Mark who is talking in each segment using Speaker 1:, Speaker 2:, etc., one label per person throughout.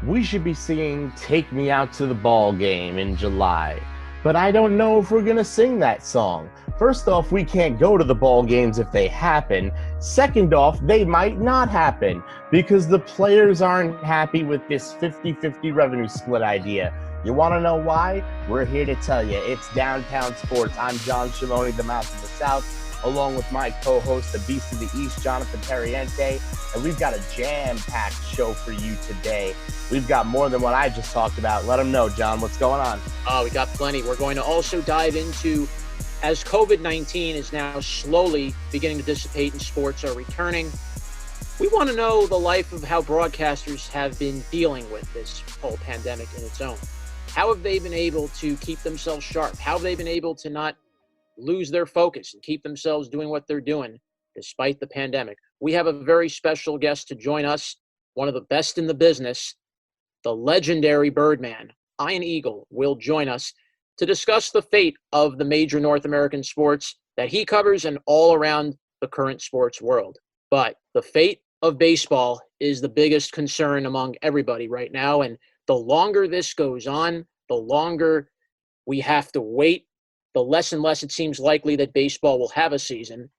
Speaker 1: We should be singing Take Me Out to the Ball Game in July. But I don't know if we're going to sing that song. First off, we can't go to the ball games if they happen. Second off, they might not happen because the players aren't happy with this 50-50 revenue split idea. You want to know why? We're here to tell you. It's Downtown Sports. I'm John Shimoni, the Mouse of the South, along with my co-host, the Beast of the East, Jonathan Terriente. And we've got a jam-packed show for you today. We've got more than what I just talked about. Let them know, John, what's going on?
Speaker 2: We got plenty. We're going to also dive into, as COVID-19 is now slowly beginning to dissipate and sports are returning, we want to know the life of how broadcasters have been dealing with this whole pandemic in its own. How have they been able to keep themselves sharp? How have they been able to not lose their focus and keep themselves doing what they're doing despite the pandemic? We have a very special guest to join us, one of the best in the business, the legendary Birdman Ian Eagle will join us to discuss the fate of the major North American sports that he covers and all around the current sports world. But the fate of baseball is the biggest concern among everybody right now. And the longer this goes on, the longer we have to wait, the less and less it seems likely that baseball will have a season.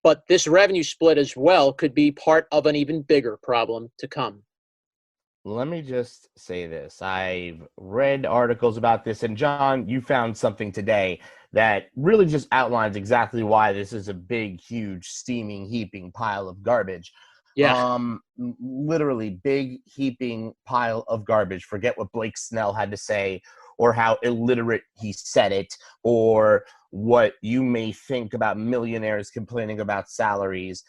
Speaker 2: But this revenue split as well could be part of an even bigger problem to come.
Speaker 1: Let me just say this. I've read articles about this, and John, you found something today that really just outlines exactly why this is a big, huge, steaming, heaping pile of garbage.
Speaker 2: Yeah.
Speaker 1: Literally big, heaping pile of garbage. Forget what Blake Snell had to say or how illiterate he said it or what you may think about millionaires complaining about salaries.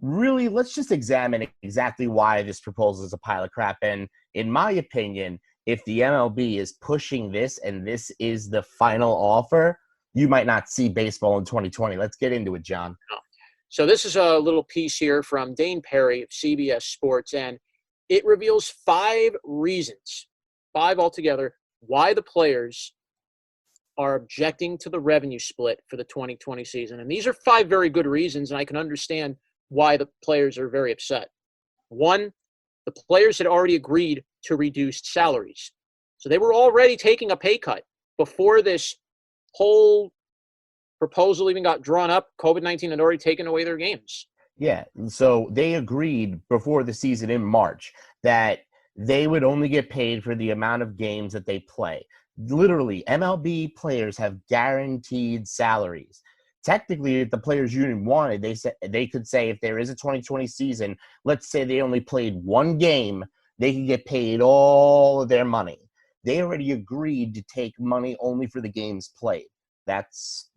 Speaker 1: Really, let's just examine exactly why this proposal is a pile of crap. And in my opinion, if the MLB is pushing this and this is the final offer, you might not see baseball in 2020. Let's get into it, John.
Speaker 2: So this is a little piece here from Dane Perry of CBS Sports, and it reveals 5 reasons, 5 altogether, why the players are objecting to the revenue split for the 2020 season. And these are 5 very good reasons, and I can understand why the players are very upset. 1, the players had already agreed to reduced salaries. So they were already taking a pay cut before this whole proposal even got drawn up. COVID-19 had already taken away their games.
Speaker 1: Yeah, so they agreed before the season in March that they would only get paid for the amount of games that they play. Literally, MLB players have guaranteed salaries. Technically, if the players' union wanted, they could say if there is a 2020 season, let's say they only played 1 game, they could get paid all of their money. They already agreed to take money only for the games played. That's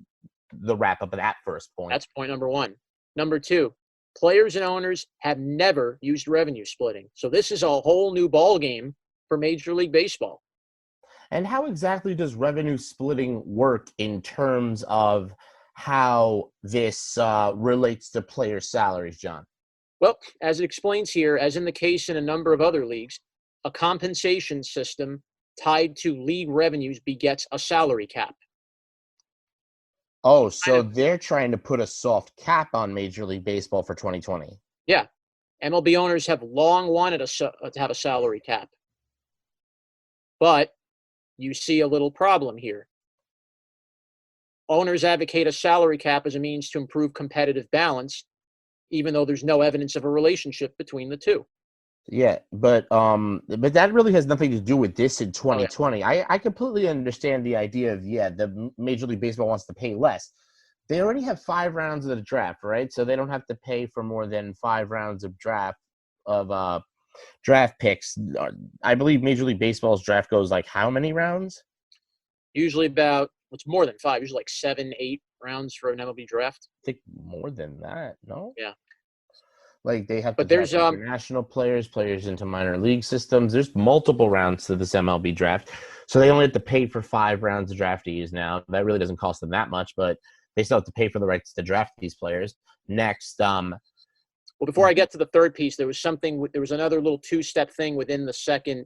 Speaker 1: the wrap-up of that first point.
Speaker 2: That's point number 1. Number 2, players and owners have never used revenue splitting. So this is a whole new ball game for Major League Baseball.
Speaker 1: And how exactly does revenue splitting work in terms of how this relates to player salaries, John?
Speaker 2: Well, as it explains here, as in the case in a number of other leagues, a compensation system tied to league revenues begets a salary cap.
Speaker 1: Oh, so they're trying to put a soft cap on Major League Baseball for 2020.
Speaker 2: Yeah. MLB owners have long wanted to have a salary cap. But you see a little problem here. Owners advocate a salary cap as a means to improve competitive balance, even though there's no evidence of a relationship between the two.
Speaker 1: Yeah, but that really has nothing to do with this in 2020.
Speaker 2: Oh, yeah.
Speaker 1: I completely understand the idea of, the Major League Baseball wants to pay less. They already have 5 rounds of the draft, right? So they don't have to pay for more than 5 rounds of draft picks. I believe Major League Baseball's draft goes like how many rounds?
Speaker 2: Usually it's more than 5, usually like 7, 8 rounds for an MLB draft.
Speaker 1: I think more than that, no?
Speaker 2: Yeah.
Speaker 1: Like they have
Speaker 2: But
Speaker 1: to
Speaker 2: there's
Speaker 1: draft international players into minor league systems. There's multiple rounds to this MLB draft. So they only have to pay for 5 rounds of draftees now. That really doesn't cost them that much, but they still have to pay for the rights to draft these players. Next,
Speaker 2: well, before I get to the third piece, there was another little 2-step thing within the second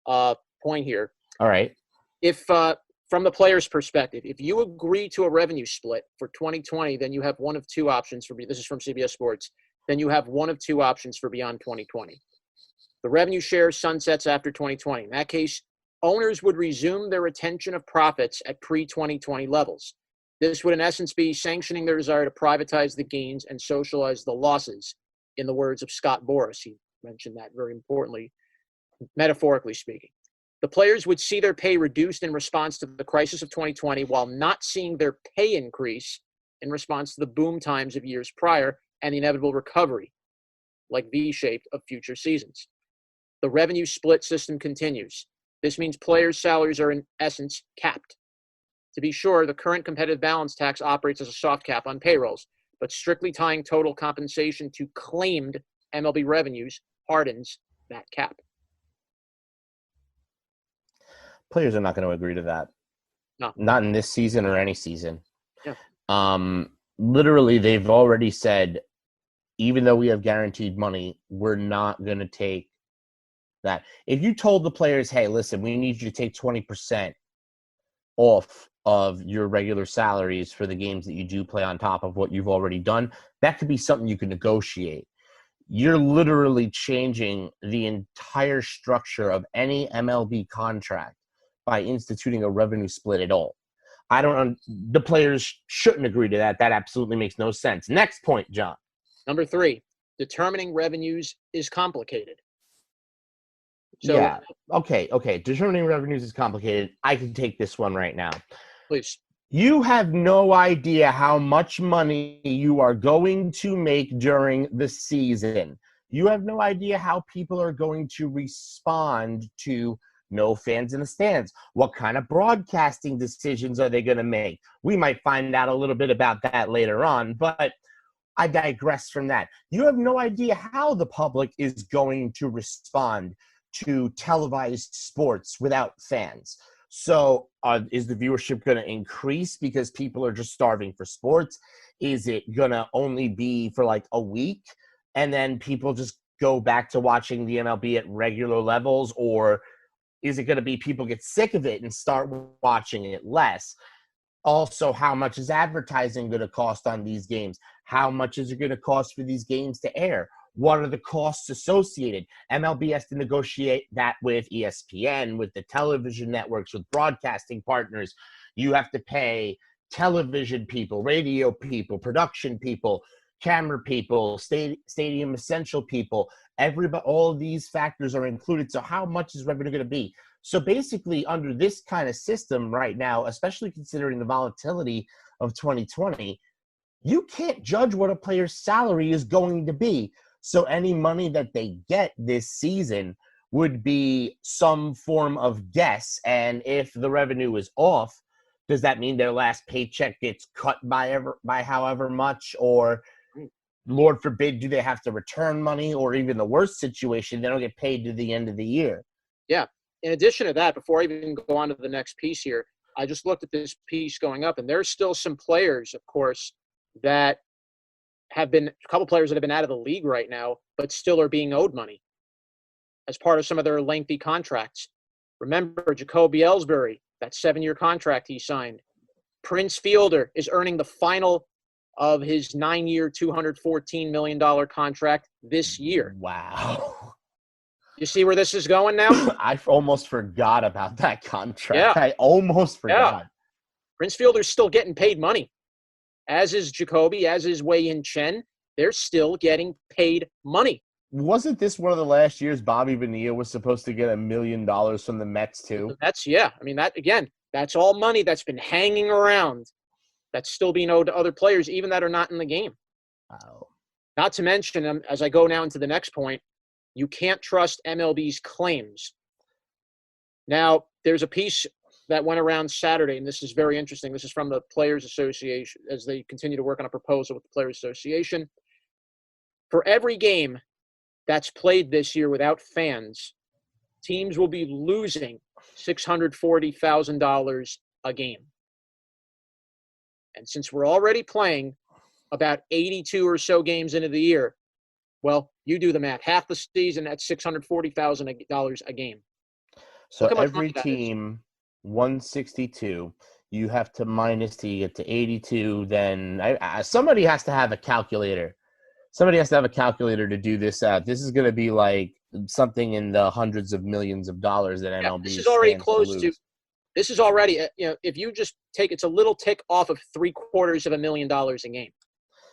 Speaker 2: point here.
Speaker 1: All right.
Speaker 2: If from the player's perspective, if you agree to a revenue split for 2020, then you have one of 2 options this is from CBS Sports. Then you have one of 2 options for beyond 2020. The revenue share sunsets after 2020. In that case, owners would resume their retention of profits at pre-2020 levels. This would, in essence, be sanctioning their desire to privatize the gains and socialize the losses, in the words of Scott Boras. He mentioned that very importantly, metaphorically speaking. The players would see their pay reduced in response to the crisis of 2020 while not seeing their pay increase in response to the boom times of years prior and the inevitable recovery, like V-shaped, of future seasons. The revenue split system continues. This means players' salaries are in essence capped. To be sure, the current competitive balance tax operates as a soft cap on payrolls, but strictly tying total compensation to claimed MLB revenues hardens that cap.
Speaker 1: Players are not going to agree to that.
Speaker 2: No.
Speaker 1: Not in this season or any season.
Speaker 2: Yeah.
Speaker 1: Literally, they've already said, even though we have guaranteed money, we're not going to take that. If you told the players, hey, listen, we need you to take 20% off of your regular salaries for the games that you do play on top of what you've already done, that could be something you can negotiate. You're literally changing the entire structure of any MLB contract by instituting a revenue split at all. The players shouldn't agree to that. That absolutely makes no sense. Next point, John.
Speaker 2: Number 3, determining revenues is complicated. So,
Speaker 1: yeah. Okay. Determining revenues is complicated. I can take this one right now.
Speaker 2: Please.
Speaker 1: You have no idea how much money you are going to make during the season. You have no idea how people are going to respond to no fans in the stands. What kind of broadcasting decisions are they going to make? We might find out a little bit about that later on, but I digress from that. You have no idea how the public is going to respond to televised sports without fans. So is the viewership going to increase because people are just starving for sports? Is it going to only be for like a week and then people just go back to watching the MLB at regular levels? Or is it going to be people get sick of it and start watching it less? Also, how much is advertising going to cost on these games? How much is it going to cost for these games to air? What are the costs associated? MLB has to negotiate that with ESPN, with the television networks, with broadcasting partners. You have to pay television people, radio people, production people, camera people, stadium essential people. Everybody, all of these factors are included. So how much is revenue going to be? So basically, under this kind of system right now, especially considering the volatility of 2020, you can't judge what a player's salary is going to be. So any money that they get this season would be some form of guess. And if the revenue is off, does that mean their last paycheck gets cut by however much? Or, Lord forbid, do they have to return money? Or even the worst situation, they don't get paid to the end of the year.
Speaker 2: Yeah. In addition to that, before I even go on to the next piece here, I just looked at this piece going up, and there's still some players, of course, that have been a couple players that have been out of the league right now, but still are being owed money as part of some of their lengthy contracts. Remember, Jacoby Ellsbury, that 7-year contract he signed. Prince Fielder is earning the final of his 9-year, $214 million contract this year.
Speaker 1: Wow.
Speaker 2: You see where this is going now?
Speaker 1: I almost forgot about that contract.
Speaker 2: Yeah.
Speaker 1: I almost forgot.
Speaker 2: Yeah. Prince Fielder's still getting paid money. As is Jacoby, as is Wei-Yin Chen. They're still getting paid money.
Speaker 1: Wasn't this one of the last years Bobby Bonilla was supposed to get $1 million from the Mets too?
Speaker 2: Yeah. I mean, that again, that's all money that's been hanging around that's still being owed to other players, even that are not in the game.
Speaker 1: Wow.
Speaker 2: Not to mention, as I go now into the next point, you can't trust MLB's claims. Now, there's a piece that went around Saturday, and this is very interesting. This is from the Players Association as they continue to work on a proposal with the Players Association. For every game that's played this year without fans, teams will be losing $640,000 a game. And since we're already playing about 82 or so games into the year, well, you do the math. Half the season, that's $640,000 a game.
Speaker 1: So every team, 162, you have to minus to get to 82. Then somebody has to have a calculator Somebody has to have a calculator to do this out. This is going to be like something in the hundreds of millions of dollars that
Speaker 2: Yeah, this
Speaker 1: MLB
Speaker 2: is already
Speaker 1: stands to
Speaker 2: close to.
Speaker 1: lose.
Speaker 2: This is already, if you just take, it's a little tick off of $750,000 a game.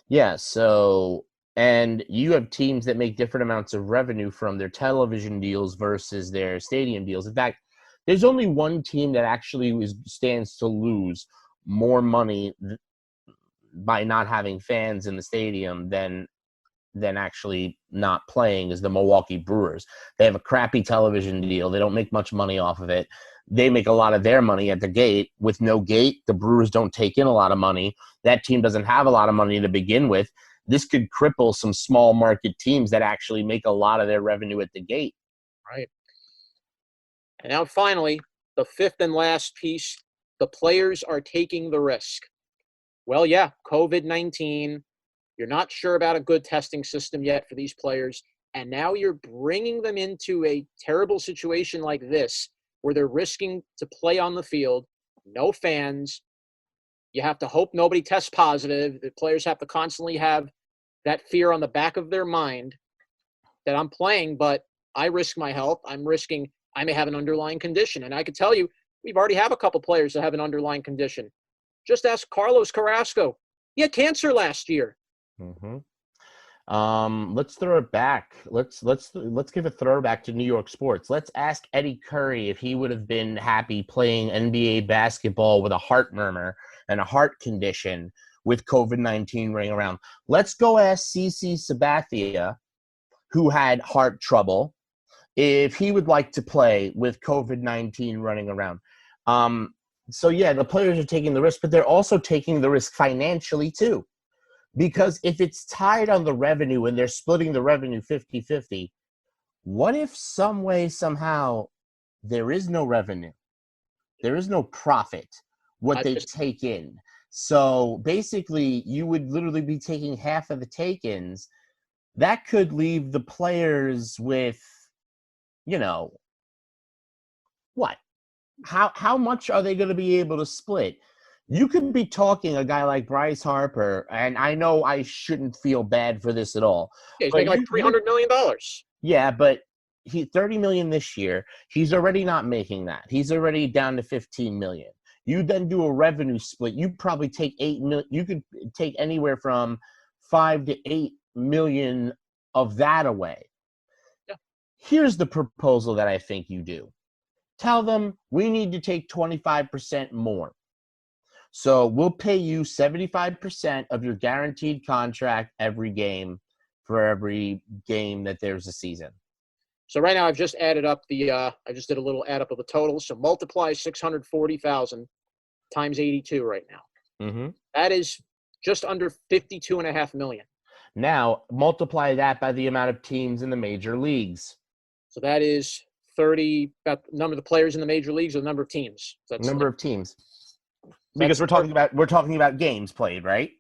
Speaker 1: Yeah, so and you have teams that make different amounts of revenue from their television deals versus their stadium deals. In fact, there's only one team that actually stands to lose more money by not having fans in the stadium than actually not playing is the Milwaukee Brewers. They have a crappy television deal. They don't make much money off of it. They make a lot of their money at the gate. With no gate, the Brewers don't take in a lot of money. That team doesn't have a lot of money to begin with. This could cripple some small market teams that actually make a lot of their revenue at the gate.
Speaker 2: Right. And now finally, the fifth and last piece, the players are taking the risk. Well, yeah, COVID-19, you're not sure about a good testing system yet for these players, and now you're bringing them into a terrible situation like this where they're risking to play on the field, no fans. You have to hope nobody tests positive. The players have to constantly have that fear on the back of their mind that I'm playing, but I risk my health. I'm risking I may have an underlying condition. And I could tell you, we've already have a couple players that have an underlying condition. Just ask Carlos Carrasco. He had cancer last year.
Speaker 1: Mm-hmm. Let's throw it back. Let's give a throwback to New York sports. Let's ask Eddie Curry if he would have been happy playing NBA basketball with a heart murmur and a heart condition with COVID-19 running around. Let's go ask CC Sabathia, who had heart trouble, if he would like to play with COVID-19 running around. So yeah, the players are taking the risk, but they're also taking the risk financially too. Because if it's tied on the revenue and they're splitting the revenue 50-50, what if some way, somehow, there is no revenue? There is no profit, what they take in. So basically, you would literally be taking half of the take-ins. That could leave the players with, what? How much are they going to be able to split? You could be talking a guy like Bryce Harper, and I know I shouldn't feel bad for this at all.
Speaker 2: Yeah, he's making like $300 million.
Speaker 1: Yeah, but he $30 million this year. He's already not making that. He's already down to $15 million. You then do a revenue split. You probably take $8 million. You could take anywhere from $5 to $8 million of that away.
Speaker 2: Yeah.
Speaker 1: Here's the proposal that I think you do. Tell them we need to take 25% more. So we'll pay you 75% of your guaranteed contract every game for every game that there's a season.
Speaker 2: So right now I've just added up I just did a little add up of the totals. So multiply 640,000 times 82 right now.
Speaker 1: Mm-hmm.
Speaker 2: That is just under $52.5 million.
Speaker 1: Now multiply that by the amount of teams in the major leagues.
Speaker 2: So that is 30, about the number of the players in the major leagues or the number of teams.
Speaker 1: That's number of teams. Because we're talking about games played, right?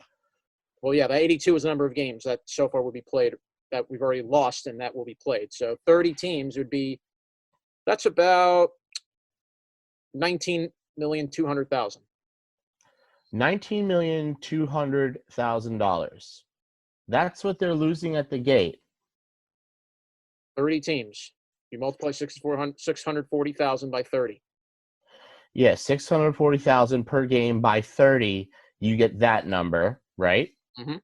Speaker 2: Well, yeah, the 82 is the number of games that so far will be played that we've already lost and that will be played. So 30 teams would be, that's about $19,200,000.
Speaker 1: $19,200,000. That's what they're losing at the gate.
Speaker 2: 30 teams. You multiply 640,000 by 30.
Speaker 1: Yeah, 640,000 per game by 30, you get that number, right?
Speaker 2: Mm-hmm.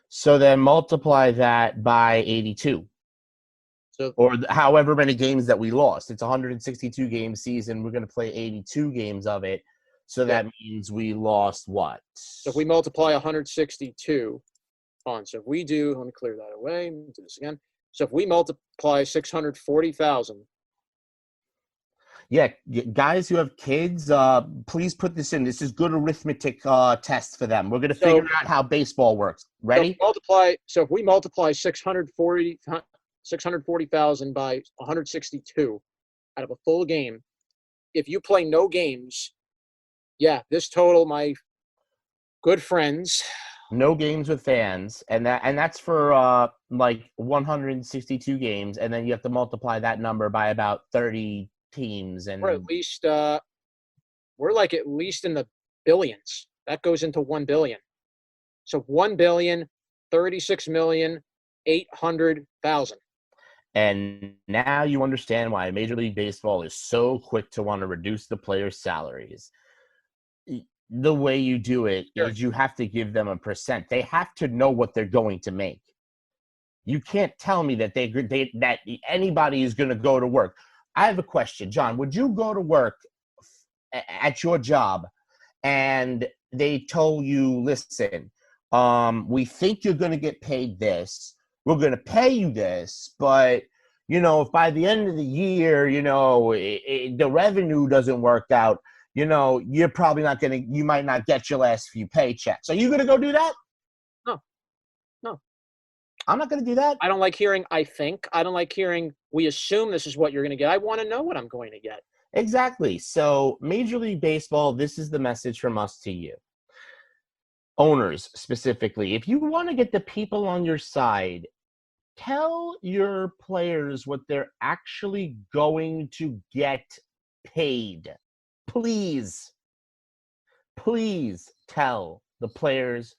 Speaker 1: So then multiply that by 82. Or however many games that we lost. It's a 162 game season. We're going to play 82 games of it. So that means we lost what?
Speaker 2: So if we multiply 162 on, so if we do, let me clear that away, do this again. So if we multiply 640,000.
Speaker 1: Yeah, guys who have kids, please put this in. This is good arithmetic test for them. We're going to figure out how baseball works. Ready?
Speaker 2: So if we multiply 640,000 by 162 out of a full game, if you play no games, this total, my good friends.
Speaker 1: No games with fans, and that's for like 162 games, and then you have to multiply that number by about 30 teams, and
Speaker 2: we're at least at least in the billions. That goes into 1 billion. So 1 billion, 36,800,000.
Speaker 1: And now you understand why Major League Baseball is so quick to want to reduce the players' salaries. The way you do it is you have to give them a percent. They have to know what they're going to make. You can't tell me that that anybody is going to go to work. I have a question, John. Would you go to work at your job and they told you, listen, we think you're going to get paid this. We're going to pay you this, but if by the end of the year, the revenue doesn't work out, you're probably not you might not get your last few paychecks. Are you going to go do that?
Speaker 2: No.
Speaker 1: I'm not going to do that.
Speaker 2: I don't like hearing, I think. I don't like hearing, we assume this is what you're going to get. I want to know what I'm going to get.
Speaker 1: Exactly. So Major League Baseball, this is the message from us to you. Owners, specifically, if you want to get the people on your side, tell your players what they're actually going to get paid. Please tell the players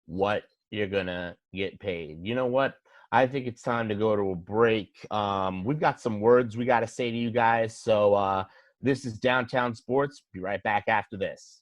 Speaker 1: what you're going to get paid. You know what? I think it's time to go to a break. We've got some words we got to say to you guys. So this is Downtown Sports. Be right back after this.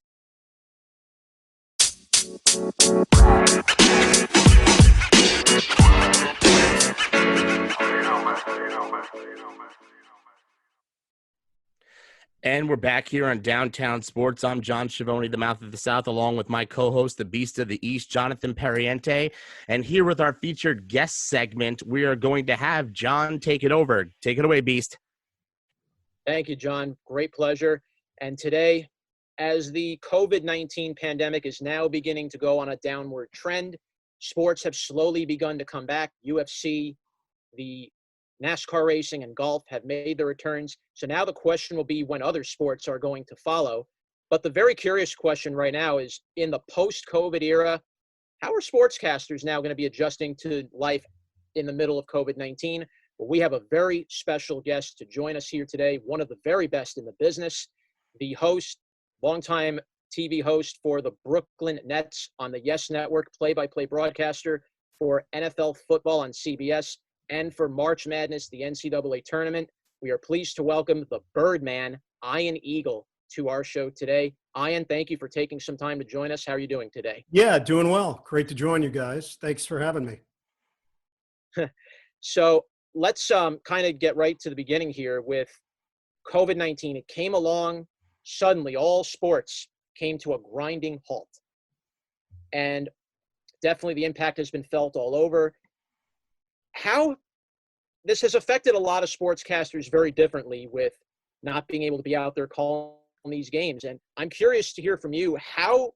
Speaker 1: And we're back here on Downtown Sports. I'm John Schiavone, the Mouth of the South, along with my co-host, the Beast of the East, Jonathan Perriente. And here with our featured guest segment, we are going to have John take it over. Take it away, Beast.
Speaker 2: Thank you, John. Great pleasure. And today, as the COVID-19 pandemic is now beginning to go on a downward trend, sports have slowly begun to come back. UFC, the NASCAR racing and golf have made their returns. So now the question will be when other sports are going to follow. But the very curious question right now is, in the post-COVID era, how are sportscasters now going to be adjusting to life in the middle of COVID-19? Well, we have a very special guest to join us here today, one of the very best in the business, the host, longtime TV host for the Brooklyn Nets on the Yes Network, play-by-play broadcaster for NFL football on CBS, and for March Madness, the NCAA tournament. We are pleased to welcome the Birdman, Ian Eagle, to our show today. Ian, thank you for taking some time to join us. How are you doing today?
Speaker 3: Yeah, doing well. Great to join you guys. Thanks for having me.
Speaker 2: So let's kind of get right to the beginning here with COVID-19. It came along suddenly. All sports came to a grinding halt. And definitely the impact has been felt all over. How this has affected a lot of sportscasters very differently, with not being able to be out there calling these games. And I'm curious to hear from you, how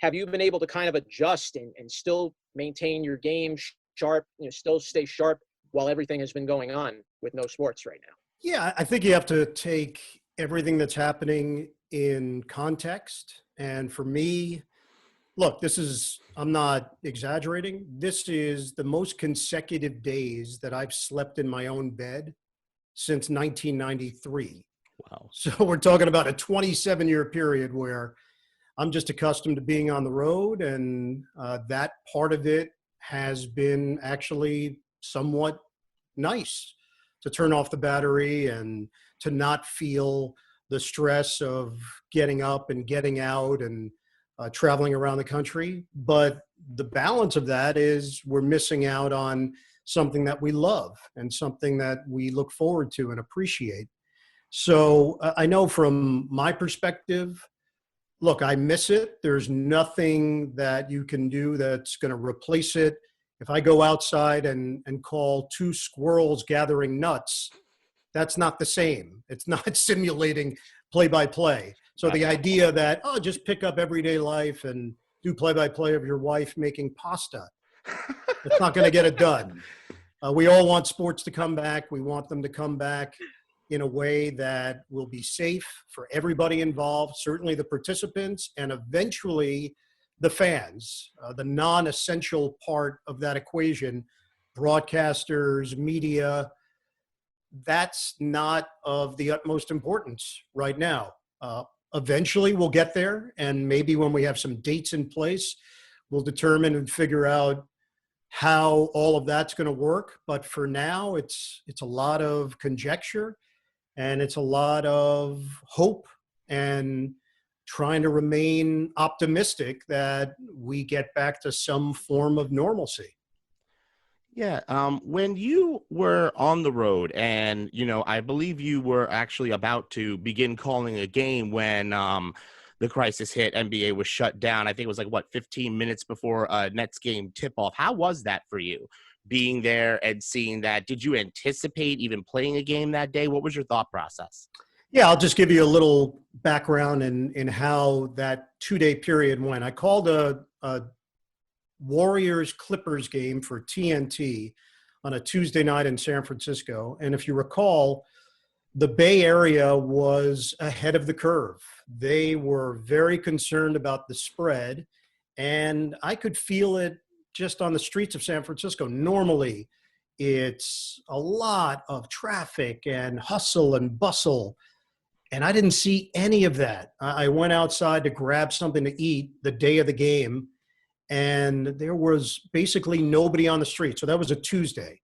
Speaker 2: have you been able to kind of adjust and still maintain your game sharp, still stay sharp while everything has been going on with no sports right now?
Speaker 3: Yeah, I think you have to take everything that's happening in context. And for me, look, I'm not exaggerating. This is the most consecutive days that I've slept in my own bed since 1993.
Speaker 1: Wow.
Speaker 3: So we're talking about a 27-year period where I'm just accustomed to being on the road. And that part of it has been actually somewhat nice, to turn off the battery and to not feel the stress of getting up and getting out and traveling around the country. But the balance of that is we're missing out on something that we love and something that we look forward to and appreciate. So I know from my perspective, look, I miss it. There's nothing that you can do that's going to replace it. If I go outside and call two squirrels gathering nuts, that's not the same. It's not simulating play-by-play. So the idea that, just pick up everyday life and do play-by-play of your wife making pasta, it's not going to get it done. We all want sports to come back. We want them to come back in a way that will be safe for everybody involved, certainly the participants, and eventually the fans, the non-essential part of that equation, broadcasters, media. That's not of the utmost importance right now. Eventually we'll get there, and maybe when we have some dates in place, we'll determine and figure out how all of that's going to work. But for now, it's a lot of conjecture, and it's a lot of hope, and trying to remain optimistic that we get back to some form of normalcy.
Speaker 1: Yeah. When you were on the road and, I believe you were actually about to begin calling a game when the crisis hit, NBA was shut down. I think it was like, 15 minutes before Nets game tip off. How was that for you being there and seeing that? Did you anticipate even playing a game that day? What was your thought process?
Speaker 3: Yeah, I'll just give you a little background in how that 2-day period went. I called a Warriors Clippers game for TNT on a Tuesday night in San Francisco. And if you recall, the Bay Area was ahead of the curve. They were very concerned about the spread, and I could feel it just on the streets of San Francisco. Normally, it's a lot of traffic and hustle and bustle, and I didn't see any of that. I went outside to grab something to eat the day of the game, and there was basically nobody on the street. So that was a Tuesday.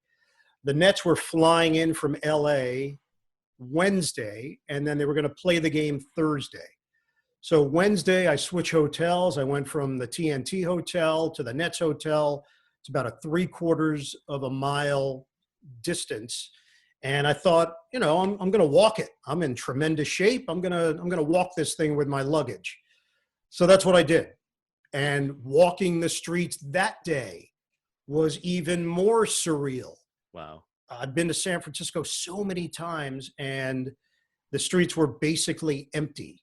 Speaker 3: The Nets were flying in from LA Wednesday, and then they were going to play the game Thursday. So Wednesday, I switched hotels. I went from the TNT hotel to the Nets hotel. It's about a 3/4 of a mile distance. And I thought, I'm going to walk it. I'm in tremendous shape. I'm going to walk this thing with my luggage. So that's what I did. And walking the streets that day was even more surreal.
Speaker 1: Wow.
Speaker 3: I'd been to San Francisco so many times, and the streets were basically empty.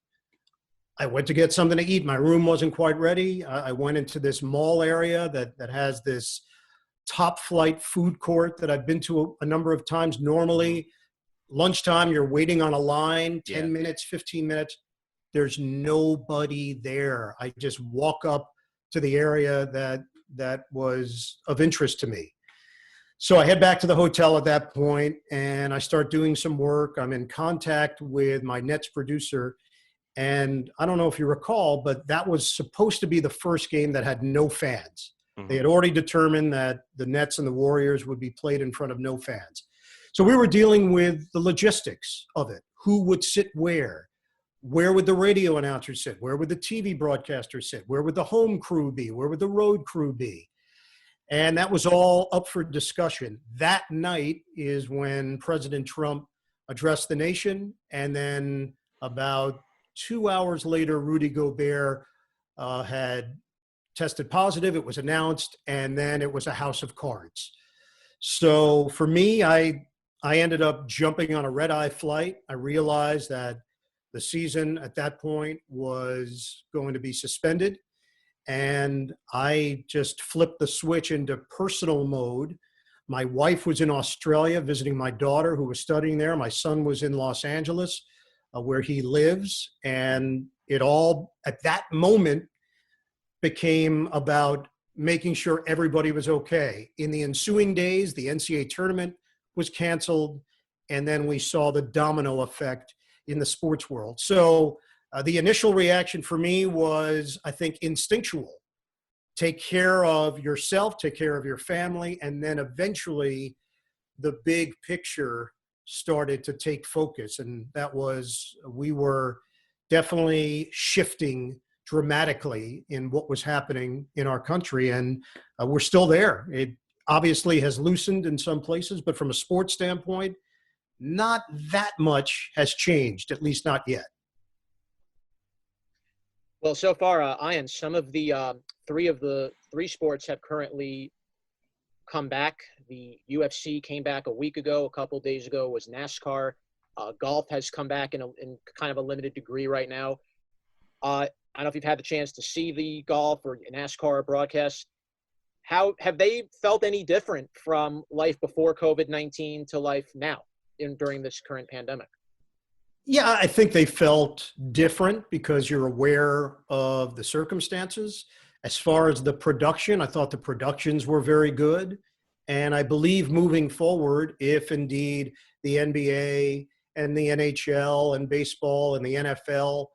Speaker 3: I went to get something to eat. My room wasn't quite ready. I went into this mall area that has this top flight food court that I've been to a number of times. Normally, lunchtime, you're waiting on a line, 10 minutes, 15 minutes. There's nobody there. I just walk up to the area that was of interest to me. So I head back to the hotel at that point, and I start doing some work. I'm in contact with my Nets producer, and I don't know if you recall, but that was supposed to be the first game that had no fans. Mm-hmm. They had already determined that the Nets and the Warriors would be played in front of no fans. So we were dealing with the logistics of it. Who would sit where? Where would the radio announcer sit? Where would the TV broadcaster sit? Where would the home crew be? Where would the road crew be? And that was all up for discussion. That night is when President Trump addressed the nation. And then about 2 hours later, Rudy Gobert had tested positive. It was announced, and then it was a house of cards. So for me, I ended up jumping on a red-eye flight. I realized that the season at that point was going to be suspended. And I just flipped the switch into personal mode. My wife was in Australia visiting my daughter who was studying there. My son was in Los Angeles, where he lives. And it all, at that moment, became about making sure everybody was okay. In the ensuing days, the NCAA tournament was canceled. And then we saw the domino effect in the sports world. So the initial reaction for me was, I think, instinctual. Take care of yourself, take care of your family, and then eventually the big picture started to take focus. And that was, we were definitely shifting dramatically in what was happening in our country. And we're still there. It obviously has loosened in some places, but from a sports standpoint, not that much has changed, at least not yet.
Speaker 2: Well, so far, Ian, some of the three sports have currently come back. The UFC came back a week ago. A couple days ago was NASCAR. Golf has come back in kind of a limited degree right now. I don't know if you've had the chance to see the golf or NASCAR broadcast. How have they felt any different from life before COVID-19 to life now during this current pandemic?
Speaker 3: Yeah, I think they felt different because you're aware of the circumstances. As far as the production, I thought the productions were very good. And I believe moving forward, if indeed the NBA and the NHL and baseball and the NFL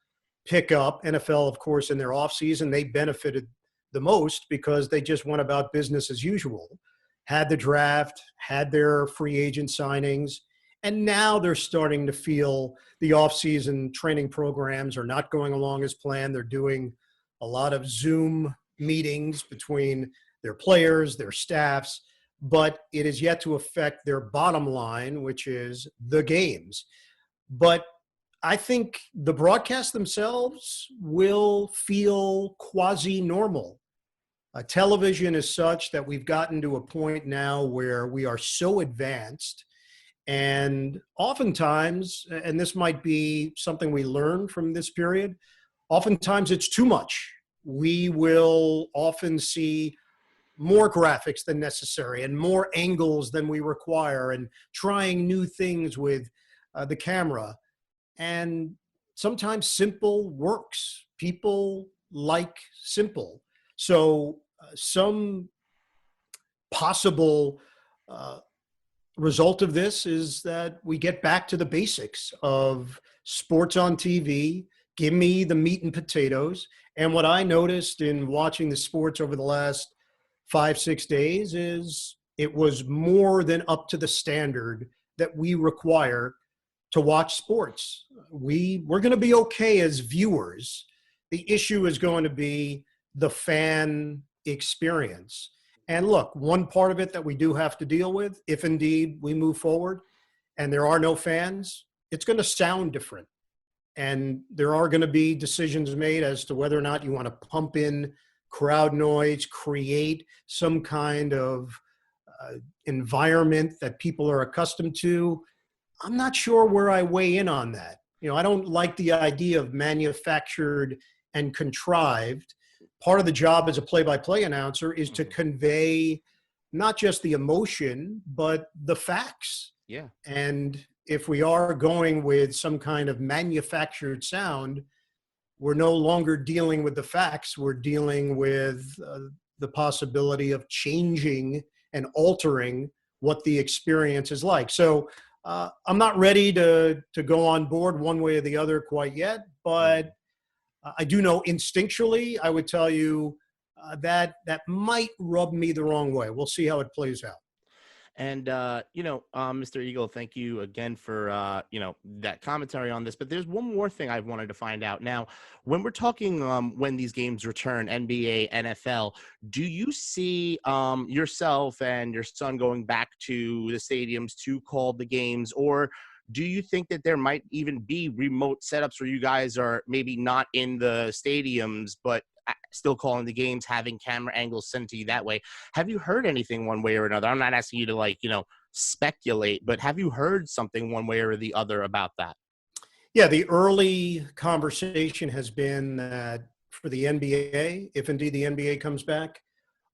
Speaker 3: pick up, NFL, of course, in their offseason, they benefited the most because they just went about business as usual, had the draft, had their free agent signings, and now they're starting to feel the offseason training programs are not going along as planned. They're doing a lot of Zoom meetings between their players, their staffs, but it is yet to affect their bottom line, which is the games. But I think the broadcasts themselves will feel quasi-normal. Television is such that we've gotten to a point now where we are so advanced, and oftentimes, and this might be something we learn from this period, oftentimes it's too much. We will often see more graphics than necessary and more angles than we require and trying new things with the camera. And sometimes simple works. People like simple. So some possible result of this is that we get back to the basics of sports on TV. Give me the meat and potatoes. And what I noticed in watching the sports over the last 5-6 days is it was more than up to the standard that we require to watch sports. We're going to be okay as viewers. The issue is going to be the fan experience. And look, one part of it that we do have to deal with, if indeed we move forward and there are no fans, it's going to sound different. And there are going to be decisions made as to whether or not you want to pump in crowd noise, create some kind of environment that people are accustomed to. I'm not sure where I weigh in on that. I don't like the idea of manufactured and contrived. Part of the job as a play-by-play announcer is to convey not just the emotion, but the facts.
Speaker 1: Yeah.
Speaker 3: And if we are going with some kind of manufactured sound, we're no longer dealing with the facts. We're dealing with the possibility of changing and altering what the experience is like. So I'm not ready to go on board one way or the other quite yet, but I do know instinctually, I would tell you that might rub me the wrong way. We'll see how it plays out.
Speaker 1: And, Mr. Eagle, thank you again for, that commentary on this. But there's one more thing I wanted to find out. Now, when we're talking when these games return, NBA, NFL, do you see yourself and your son going back to the stadiums to call the games? Or do you think that there might even be remote setups where you guys are maybe not in the stadiums, but still calling the games, having camera angles sent to you that way? Have you heard anything one way or another? I'm not asking you to speculate, but have you heard something one way or the other about that?
Speaker 3: Yeah, the early conversation has been that for the NBA, if indeed the NBA comes back,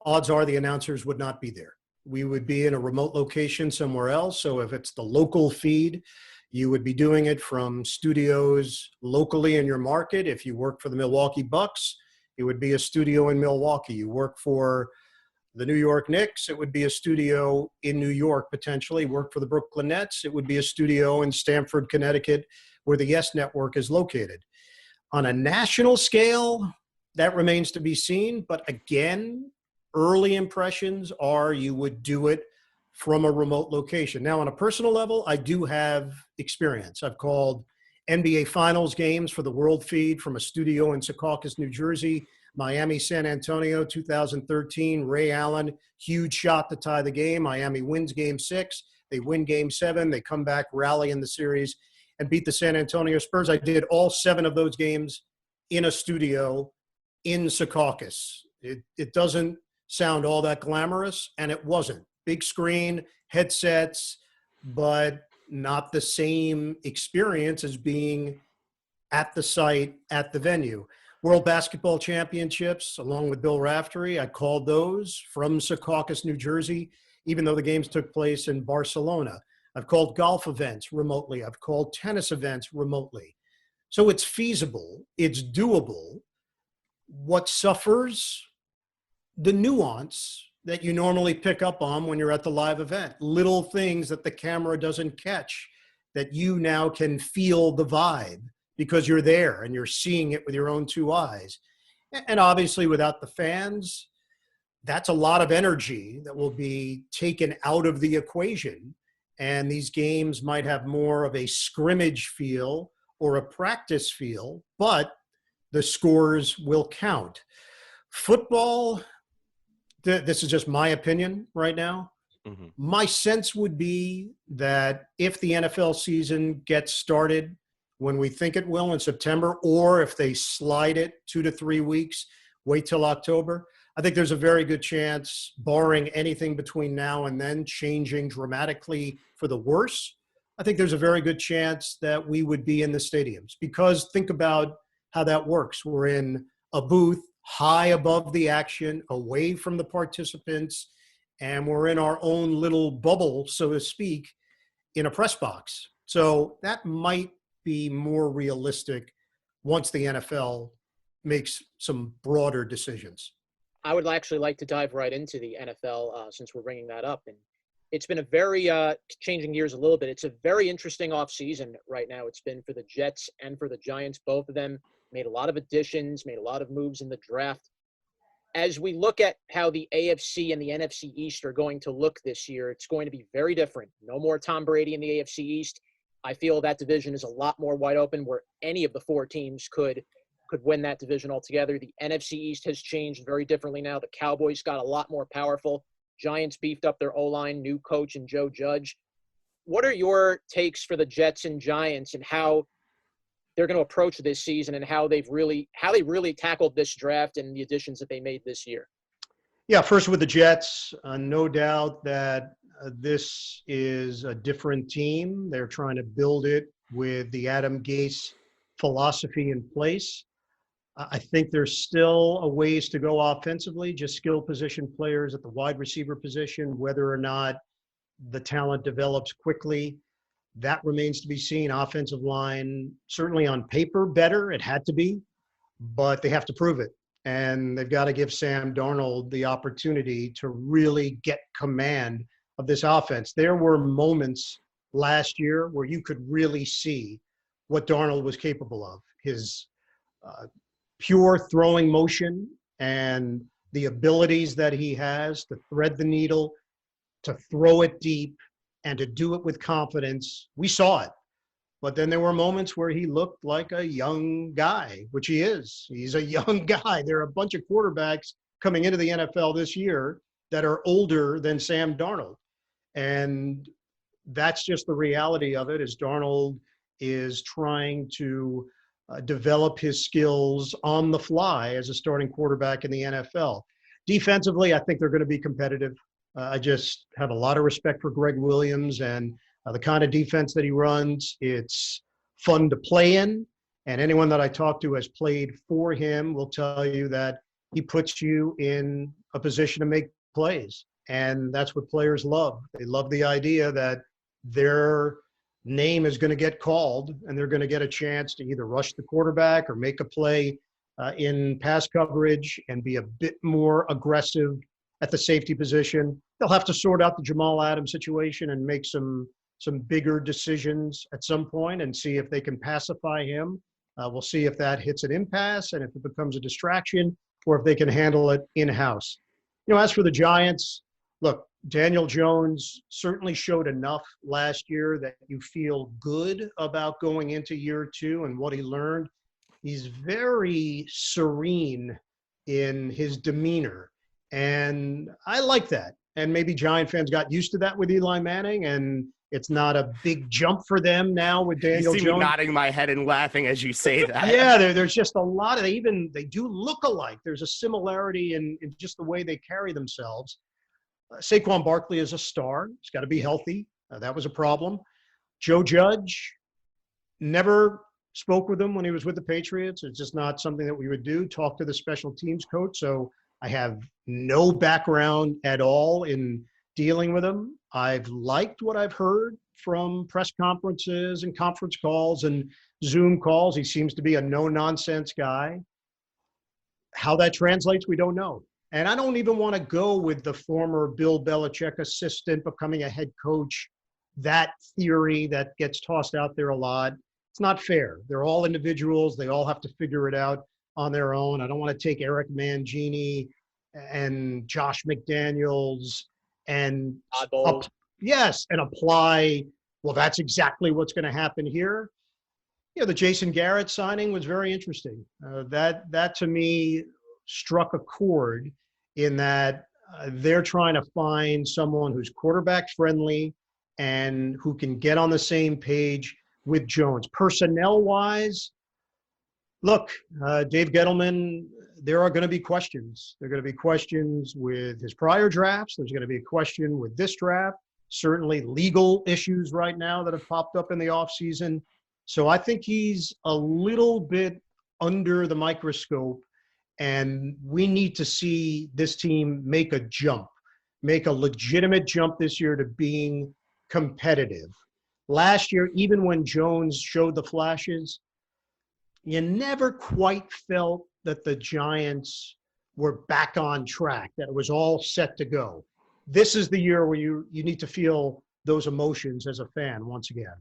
Speaker 3: odds are the announcers would not be there. We would be in a remote location somewhere else. So if it's the local feed, you would be doing it from studios locally in your market. If you work for the Milwaukee Bucks, it would be a studio in Milwaukee. You work for the New York Knicks, it would be a studio in New York potentially. Work for the Brooklyn Nets, it would be a studio in Stamford, Connecticut, where the Yes Network is located. On a national scale, that remains to be seen. But again, early impressions are you would do it from a remote location. Now, on a personal level, I do have experience. I've called NBA Finals games for the World Feed from a studio in Secaucus, New Jersey. Miami, San Antonio, 2013. Ray Allen, huge shot to tie the game. Miami wins Game 6. They win Game 7. They come back, rally in the series, and beat the San Antonio Spurs. I did all 7 of those games in a studio in Secaucus. It doesn't sound all that glamorous, and it wasn't. Big screen, headsets, but not the same experience as being at the site, at the venue. World Basketball Championships, along with Bill Raftery, I called those from Secaucus, New Jersey, even though the games took place in Barcelona. I've called golf events remotely. I've called tennis events remotely. So it's feasible. It's doable. What suffers? The nuance that you normally pick up on when you're at the live event. Little things that the camera doesn't catch that you now can feel the vibe because you're there and you're seeing it with your own 2 eyes. And obviously, without the fans, that's a lot of energy that will be taken out of the equation. And these games might have more of a scrimmage feel or a practice feel, but the scores will count. Football, this is just my opinion right now.
Speaker 1: Mm-hmm.
Speaker 3: My sense would be that if the NFL season gets started when we think it will in September, or if they slide it 2 to 3 weeks, wait till October, I think there's a very good chance, barring anything between now and then changing dramatically for the worse, I think there's a very good chance that we would be in the stadiums. Because think about how that works. We're in a booth high above the action, away from the participants, and we're in our own little bubble, so to speak, in a press box. So that might be more realistic once the NFL makes some broader decisions.
Speaker 2: I would actually like to dive right into the NFL since we're bringing that up. And it's been a very changing gears a little bit. It's a very interesting offseason right now. It's been for the Jets and for the Giants. Both of them made a lot of additions, made a lot of moves in the draft. As we look at how the AFC and the NFC East are going to look this year, it's going to be very different. No more Tom Brady in the AFC East. I feel that division is a lot more wide open where any of the four teams could win that division altogether. The NFC East has changed very differently now. The Cowboys got a lot more powerful. Giants beefed up their O-line, new coach and Joe Judge. What are your takes for the Jets and Giants and how they're going to approach this season and how they really tackled this draft and the additions that they made this year?
Speaker 3: Yeah, first with the Jets, no doubt that this is a different team. They're trying to build it with the Adam Gase philosophy in place. I think there's still a ways to go offensively, just skill position players at the wide receiver position, whether or not the talent develops quickly. That remains to be seen. Offensive line, certainly on paper, better. It had to be, but they have to prove it. And they've got to give Sam Darnold the opportunity to really get command of this offense. There were moments last year where you could really see what Darnold was capable of. His pure throwing motion and the abilities that he has to thread the needle, to throw it deep, and to do it with confidence. We saw it. But then there were moments where he looked like a young guy, which he is. He's a young guy. There are a bunch of quarterbacks coming into the NFL this year that are older than Sam Darnold. And that's just the reality of it, is Darnold is trying to develop his skills on the fly as a starting quarterback in the NFL. Defensively, I think they're going to be competitive. I just have a lot of respect for Greg Williams and the kind of defense that he runs. It's fun to play in, and anyone that I talk to has played for him will tell you that he puts you in a position to make plays, and that's what players love. They love the idea that their name is going to get called and they're going to get a chance to either rush the quarterback or make a play in pass coverage and be a bit more aggressive at the safety position. They'll have to sort out the Jamal Adams situation and make some bigger decisions at some point and see if they can pacify him. We'll see if that hits an impasse and if it becomes a distraction or if they can handle it in-house. As for the Giants, look, Daniel Jones certainly showed enough last year that you feel good about going into year two and what he learned. He's very serene in his demeanor, and I like that. And maybe Giant fans got used to that with Eli Manning, and it's not a big jump for them now with Daniel Jones.
Speaker 1: You see me nodding my head and laughing as you say that.
Speaker 3: Yeah, there's just a lot of they do look alike. There's a similarity in just the way they carry themselves. Saquon Barkley is a star. He's got to be healthy. That was a problem. Joe Judge, never spoke with him when he was with the Patriots. It's just not something that we would do, talk to the special teams coach. So I have no background at all in dealing with him. I've liked what I've heard from press conferences and conference calls and Zoom calls. He seems to be a no-nonsense guy. How that translates, we don't know. And I don't even want to go with the former Bill Belichick assistant becoming a head coach, that theory that gets tossed out there a lot. It's not fair. They're all individuals. They all have to figure it out. on their own. I don't want to take Eric Mangini and Josh McDaniels and
Speaker 2: Oddballs.
Speaker 3: and apply, well, that's exactly what's going to happen here. The Jason Garrett signing was very interesting. That to me struck a chord in that they're trying to find someone who's quarterback friendly and who can get on the same page with Jones. Personnel wise, look, Dave Gettleman, there are going to be questions. There are going to be questions with his prior drafts. There's going to be a question with this draft. Certainly legal issues right now that have popped up in the offseason. So I think he's a little bit under the microscope, and we need to see this team make a jump, make a legitimate jump this year to being competitive. Last year, even when Jones showed the flashes, you never quite felt that the Giants were back on track, that it was all set to go. This is the year where you need to feel those emotions as a fan once again.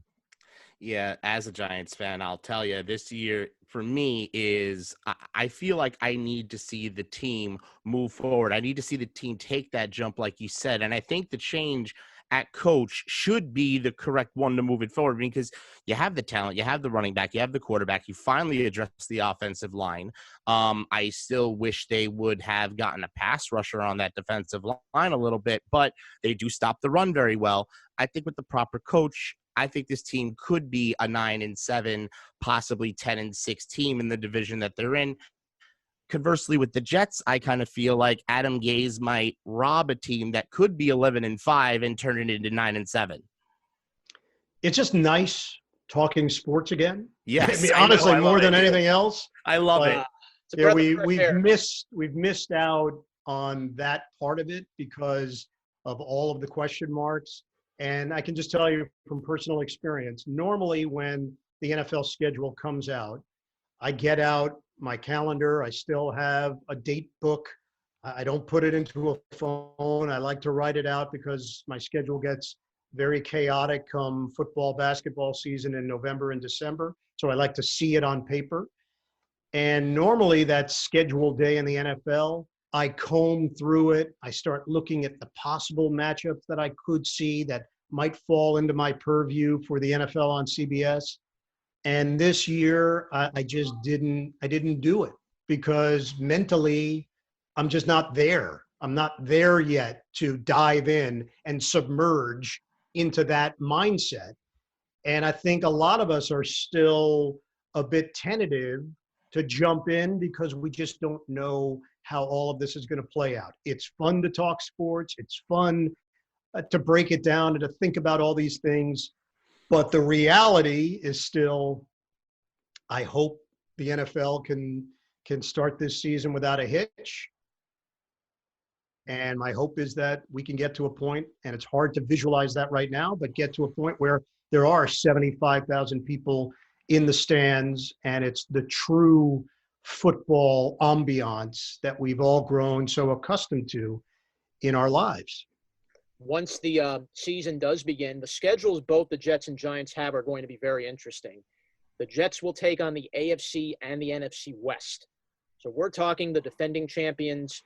Speaker 1: Yeah, as a Giants fan, I'll tell you, this year for me is I feel like I need to see the team move forward. I need to see the team take that jump, like you said. And I think the change at coach should be the correct one to move it forward, because you have the talent, you have the running back, you have the quarterback, you finally addressed the offensive line. I still wish they would have gotten a pass rusher on that defensive line a little bit, but they do stop the run very well. I think with the proper coach, I think this team could be a 9-7, possibly 10-6 team in the division that they're in. Conversely, with the Jets, I kind of feel like Adam Gase might rob a team that could be 11-5 and turn it into 9-7.
Speaker 3: It's just nice talking sports again.
Speaker 1: Yes,
Speaker 3: I mean, honestly, more than anything else.
Speaker 1: I love it.
Speaker 3: Yeah, we've missed out on that part of it because of all of the question marks. And I can just tell you from personal experience, normally when the NFL schedule comes out, I get out my calendar. I still have a date book. I don't put it into a phone. I like to write it out because my schedule gets very chaotic come football, basketball season in November and December. So I like to see it on paper. And normally that scheduled day in the NFL, I comb through it. I start looking at the possible matchups that I could see that might fall into my purview for the NFL on CBS. And this year, I just didn't do it because mentally, I'm just not there. I'm not there yet to dive in and submerge into that mindset. And I think a lot of us are still a bit tentative to jump in because we just don't know how all of this is going to play out. It's fun to talk sports. It's fun to break it down and to think about all these things. But the reality is still, I hope the NFL can start this season without a hitch. And my hope is that we can get to a point, and it's hard to visualize that right now, but get to a point where there are 75,000 people in the stands, and it's the true football ambiance that we've all grown so accustomed to in our lives.
Speaker 2: Once the season does begin, the schedules both the Jets and Giants have are going to be very interesting. The Jets will take on the AFC and the NFC West. So we're talking the defending champions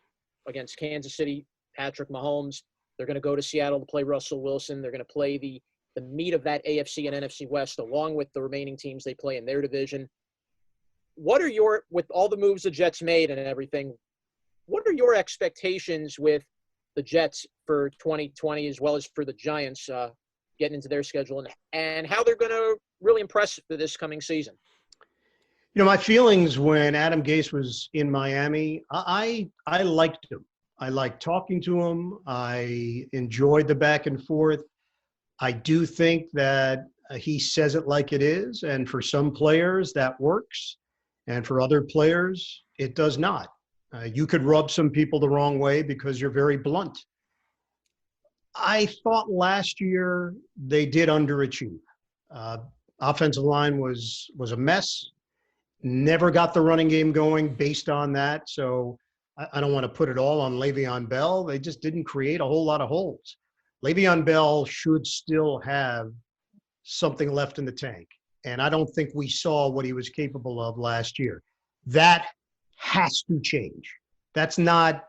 Speaker 2: against Kansas City, Patrick Mahomes. They're going to go to Seattle to play Russell Wilson. They're going to play the meat of that AFC and NFC West along with the remaining teams they play in their division. What are with all the moves the Jets made and everything, what are your expectations with the Jets for 2020 as well as for the Giants getting into their schedule and how they're going to really impress for this coming season?
Speaker 3: My feelings when Adam Gase was in Miami, I liked him. I liked talking to him. I enjoyed the back and forth. I do think that he says it like it is. And for some players that works. And for other players, it does not. You could rub some people the wrong way because you're very blunt. I thought last year they did underachieve. Offensive line was a mess. Never got the running game going based on that. So I don't want to put it all on Le'Veon Bell. They just didn't create a whole lot of holes. Le'Veon Bell should still have something left in the tank. And I don't think we saw what he was capable of last year. That has to change. That's not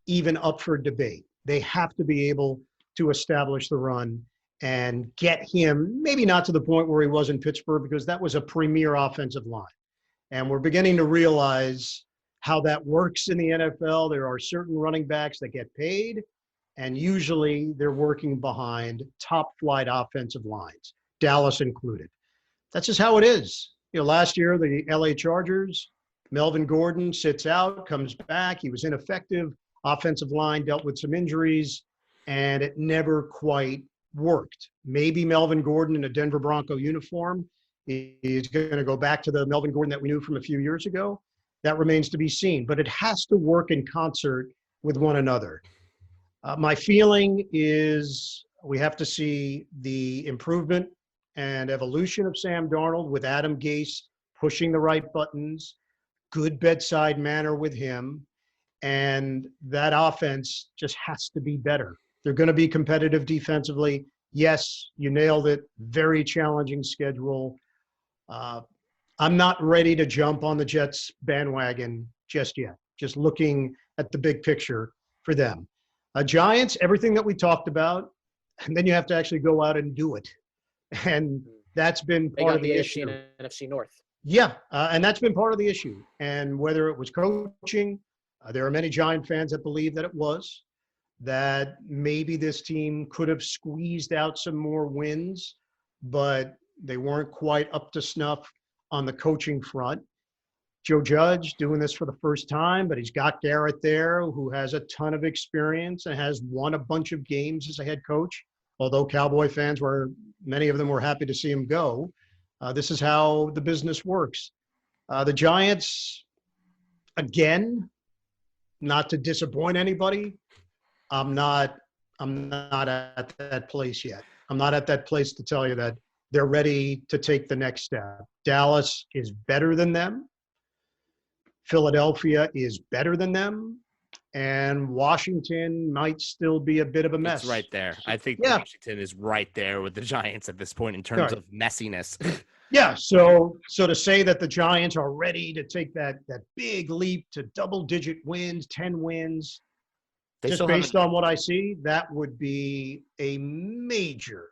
Speaker 3: even up for debate. They have to be able to establish the run and get him, maybe not to the point where he was in Pittsburgh, because that was a premier offensive line. And we're beginning to realize how that works in the NFL. There are certain running backs that get paid, and usually they're working behind top flight offensive lines, Dallas included. That's just how it is. Last year, the LA Chargers, Melvin Gordon sits out, comes back. He was ineffective. Offensive line dealt with some injuries, and it never quite worked. Maybe Melvin Gordon in a Denver Bronco uniform is going to go back to the Melvin Gordon that we knew from a few years ago. That remains to be seen, but it has to work in concert with one another. My feeling is we have to see the improvement and evolution of Sam Darnold with Adam Gase pushing the right buttons, good bedside manner with him, and that offense just has to be better. They're going to be competitive defensively. Yes, you nailed it. Very challenging schedule. I'm not ready to jump on the Jets bandwagon just yet. Just looking at the big picture for them. Giants, everything that we talked about, and then you have to actually go out and do it. And that's been part of the issue.
Speaker 2: They got the AFC and NFC North.
Speaker 3: Yeah, and that's been part of the issue. And whether it was coaching, there are many Giant fans that believe that it was, that maybe this team could have squeezed out some more wins, but they weren't quite up to snuff on the coaching front. Joe Judge doing this for the first time, but he's got Garrett there, who has a ton of experience and has won a bunch of games as a head coach. Although Cowboy fans many of them were happy to see him go. This is how the business works. The Giants, again, not to disappoint anybody, I'm not at that place yet. I'm not at that place to tell you that they're ready to take the next step. Dallas is better than them. Philadelphia is better than them. And Washington might still be a bit of a mess.
Speaker 1: It's right there. I think Washington is right there with the Giants at this point in terms of messiness.
Speaker 3: Yeah. So to say that the Giants are ready to take that big leap to double-digit wins, 10 wins, just based on what I see, that would be a major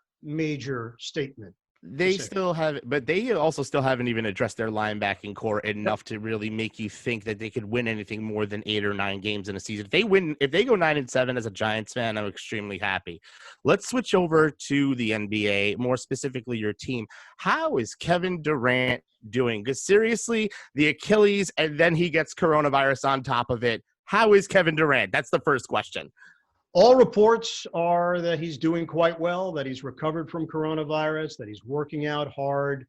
Speaker 3: statement.
Speaker 1: They still have, but they also still haven't even addressed their linebacking core enough to really make you think that they could win anything more than 8 or 9 games in a season. If they go 9-7 as a Giants fan, I'm extremely happy. Let's switch over to the NBA, more specifically your team. How is Kevin Durant doing? Because seriously, the Achilles, and then he gets coronavirus on top of it. How is Kevin Durant? That's the first question.
Speaker 3: All reports are that he's doing quite well, that he's recovered from coronavirus, that he's working out hard.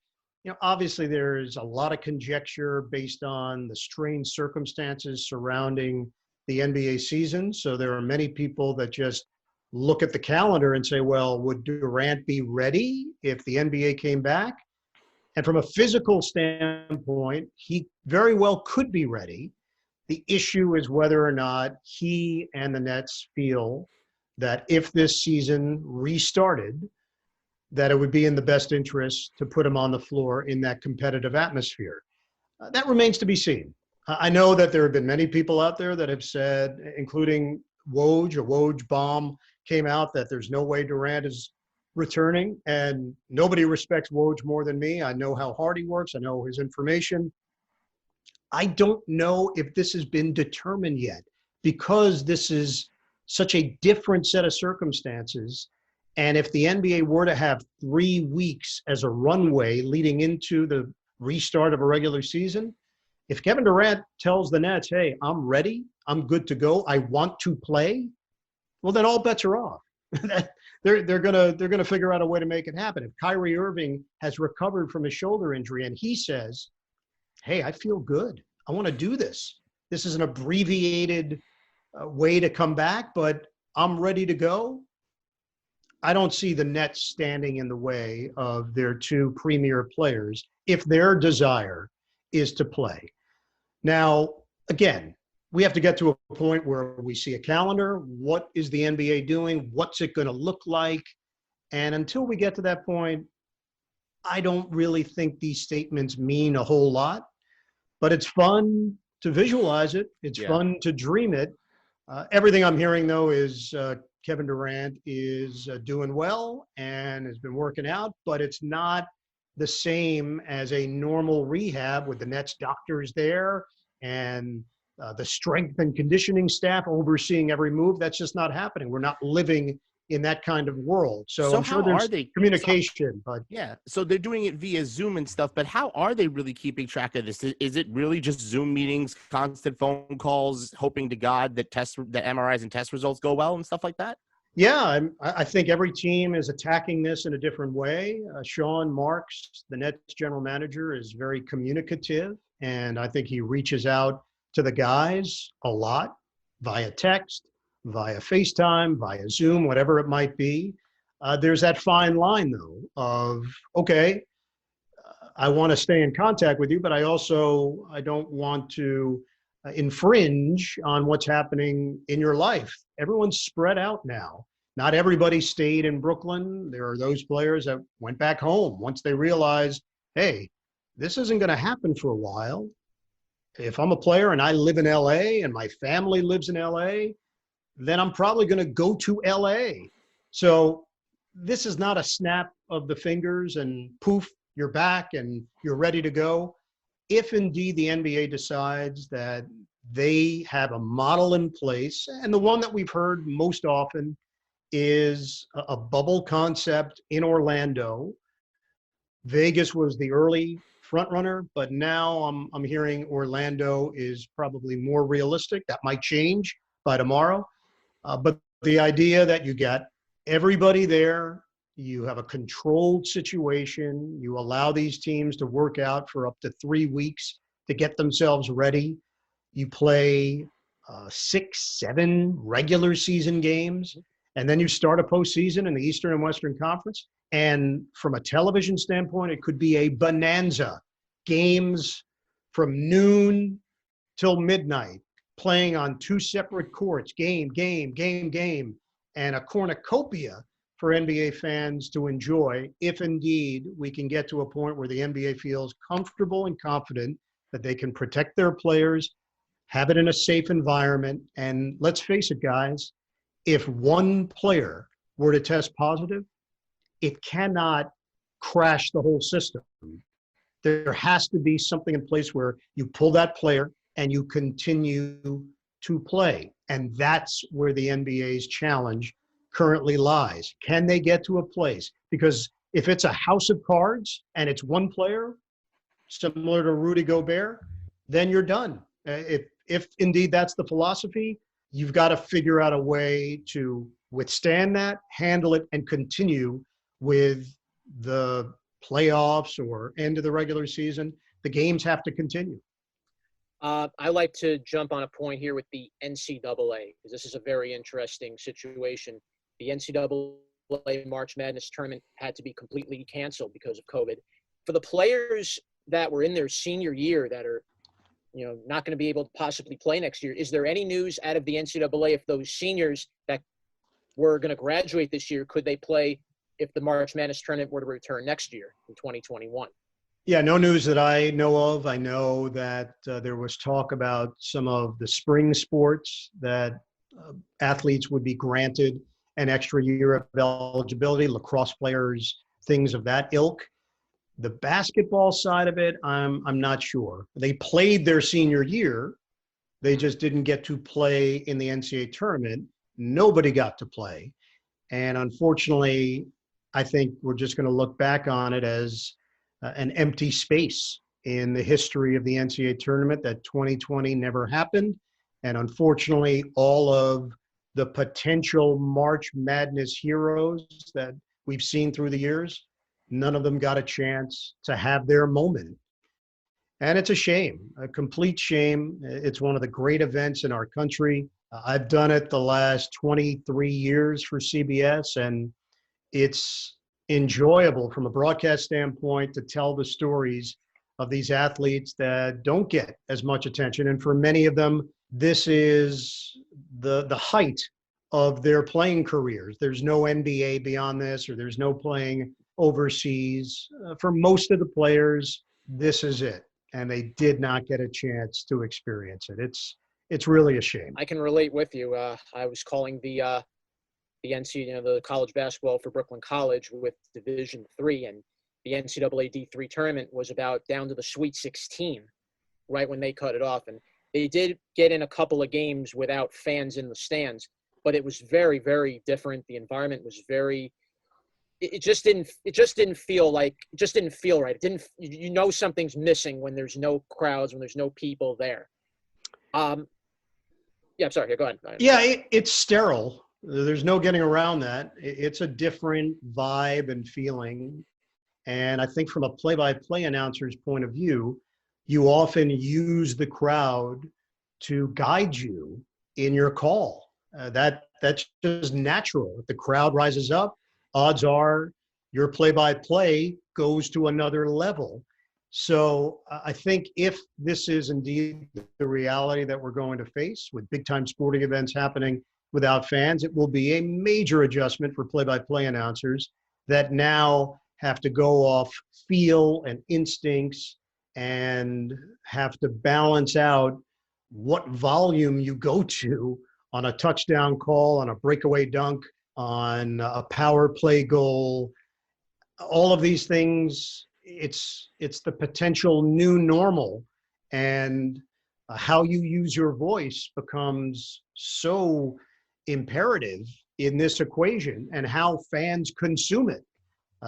Speaker 3: Obviously there's a lot of conjecture based on the strange circumstances surrounding the NBA season. So there are many people that just look at the calendar and say, well, would Durant be ready if the NBA came back? And from a physical standpoint, he very well could be ready. The issue is whether or not he and the Nets feel that if this season restarted, that it would be in the best interest to put him on the floor in that competitive atmosphere. That remains to be seen. I know that there have been many people out there that have said, including Woj, a Woj bomb came out, that there's no way Durant is returning. And nobody respects Woj more than me. I know how hard he works. I know his information. I don't know if this has been determined yet, because this is such a different set of circumstances. And if the NBA were to have 3 weeks as a runway leading into the restart of a regular season, if Kevin Durant tells the Nets, hey, I'm ready, I'm good to go, I want to play, well, then all bets are off. They're gonna figure out a way to make it happen. If Kyrie Irving has recovered from his shoulder injury and he says, hey, I feel good, I want to do this. This is an abbreviated way to come back, but I'm ready to go. I don't see the Nets standing in the way of their 2 premier players if their desire is to play. Now, again, we have to get to a point where we see a calendar. What is the NBA doing? What's it going to look like? And until we get to that point, I don't really think these statements mean a whole lot. But it's fun to visualize it. It's
Speaker 1: Yeah.
Speaker 3: fun to dream it. Everything I'm hearing, though, is Kevin Durant is doing well and has been working out, but it's not the same as a normal rehab with the Nets doctors there and the strength and conditioning staff overseeing every move. That's just not happening. We're not living in that kind of world. So I'm sure
Speaker 1: how are
Speaker 3: there's
Speaker 1: they
Speaker 3: communication, but
Speaker 1: yeah, so they're doing it via Zoom and stuff, but how are they really keeping track of this? Is it really just Zoom meetings, constant phone calls, hoping to God that that MRIs and test results go well and stuff like that?
Speaker 3: yeah, I think every team is attacking this in a different way. Sean Marks, the Nets general manager, is very communicative, and I think he reaches out to the guys a lot via text, via FaceTime, via Zoom, whatever it might be. There's that fine line, though, of, okay, I want to stay in contact with you, but I don't want to infringe on what's happening in your life. Everyone's spread out now. Not everybody stayed in Brooklyn. There are those players that went back home once they realized, hey, this isn't going to happen for a while. If I'm a player and I live in LA and my family lives in LA, then I'm probably going to go to LA. So this is not a snap of the fingers and poof, you're back and you're ready to go. If indeed the NBA decides that they have a model in place, and the one that we've heard most often is a bubble concept in Orlando. Vegas was the early front runner, but now I'm hearing Orlando is probably more realistic. That might change by tomorrow. But the idea that you get everybody there, you have a controlled situation, you allow these teams to work out for up to 3 weeks to get themselves ready. You play 6, 7 regular season games, and then you start a postseason in the Eastern and Western Conference. And from a television standpoint, it could be a bonanza. Games from noon till midnight, playing on 2 separate courts, game, and a cornucopia for NBA fans to enjoy if indeed we can get to a point where the NBA feels comfortable and confident that they can protect their players, have it in a safe environment. And let's face it, guys, if one player were to test positive, it cannot crash the whole system. There has to be something in place where you pull that player and you continue to play. And that's where the NBA's challenge currently lies. Can they get to a place? Because if it's a house of cards and it's one player, similar to Rudy Gobert, then you're done. If indeed that's the philosophy, you've got to figure out a way to withstand that, handle it, and continue with the playoffs or end of the regular season. The games have to continue.
Speaker 2: I like to jump on a point here with the NCAA, because this is a very interesting situation. The NCAA March Madness tournament had to be completely canceled because of COVID. For the players that were in their senior year that are, not going to be able to possibly play next year, is there any news out of the NCAA if those seniors that were going to graduate this year, could they play if the March Madness tournament were to return next year in 2021?
Speaker 3: Yeah, no news that I know of. I know that there was talk about some of the spring sports that athletes would be granted an extra year of eligibility, lacrosse players, things of that ilk. The basketball side of it, I'm not sure. They played their senior year. They just didn't get to play in the NCAA tournament. Nobody got to play. And unfortunately, I think we're just going to look back on it as an empty space in the history of the NCAA tournament, that 2020 never happened. And unfortunately, all of the potential March Madness heroes that we've seen through the years, none of them got a chance to have their moment. And it's a shame, a complete shame. It's one of the great events in our country. I've done it the last 23 years for CBS, and it's enjoyable from a broadcast standpoint to tell the stories of these athletes that don't get as much attention. And for many of them, this is the height of their playing careers. There's no NBA beyond this, or there's no playing overseas. For most of the players, this is it. and they did not get a chance to experience it. It's really a shame.
Speaker 2: I can relate with you. I was calling the NCAA, the college basketball for Brooklyn College with Division III, and the NCAA D3 tournament was about down to the Sweet 16, right when they cut it off. And they did get in a couple of games without fans in the stands, but it was very, very different. The environment was very. It just didn't feel right. It didn't. Something's missing when there's no crowds, when there's no people there. Yeah, I'm sorry. Go ahead.
Speaker 3: Yeah, it's sterile. There's no getting around that. It's a different vibe and feeling. And I think from a play-by-play announcer's point of view, you often use the crowd to guide you in your call. That's just natural. If the crowd rises up, odds are your play-by-play goes to another level. So I think if this is indeed the reality that we're going to face with big-time sporting events happening without fans, it will be a major adjustment for play-by-play announcers that now have to go off feel and instincts and have to balance out what volume you go to on a touchdown call, on a breakaway dunk, on a power play goal. All of these things, it's the potential new normal, and how you use your voice becomes so imperative in this equation, and how fans consume it.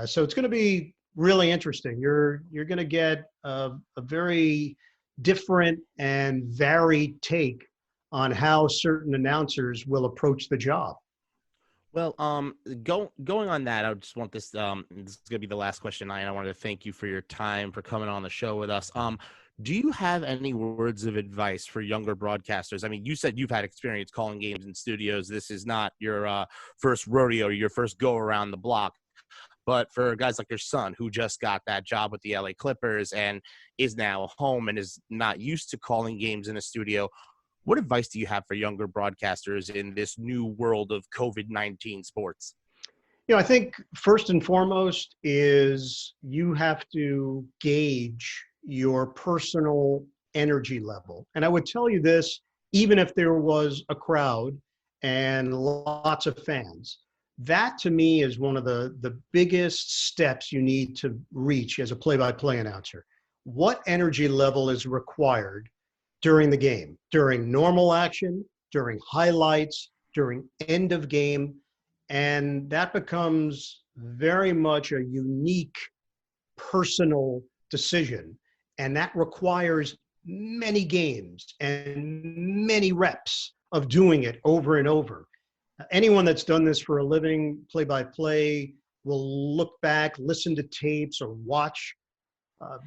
Speaker 3: So it's going to be really interesting. You're going to get a very different and varied take on how certain announcers will approach the job.
Speaker 1: Well, going on that, I just want this. This is gonna be the last question, and I wanted to thank you for your time, for coming on the show with us. Do you have any words of advice for younger broadcasters? I mean, you said you've had experience calling games in studios. This is not your first rodeo, or your first go around the block. But for guys like your son, who just got that job with the LA Clippers and is now home and is not used to calling games in a studio, what advice do you have for younger broadcasters in this new world of COVID-19 sports?
Speaker 3: I think first and foremost is you have to gauge your personal energy level. And I would tell you this, even if there was a crowd and lots of fans, that to me is one of the biggest steps you need to reach as a play-by-play announcer. What energy level is required during the game, during normal action, during highlights, during end of game? And that becomes very much a unique personal decision. And that requires many games and many reps of doing it over and over. Anyone that's done this for a living, play-by-play, will look back, listen to tapes, or watch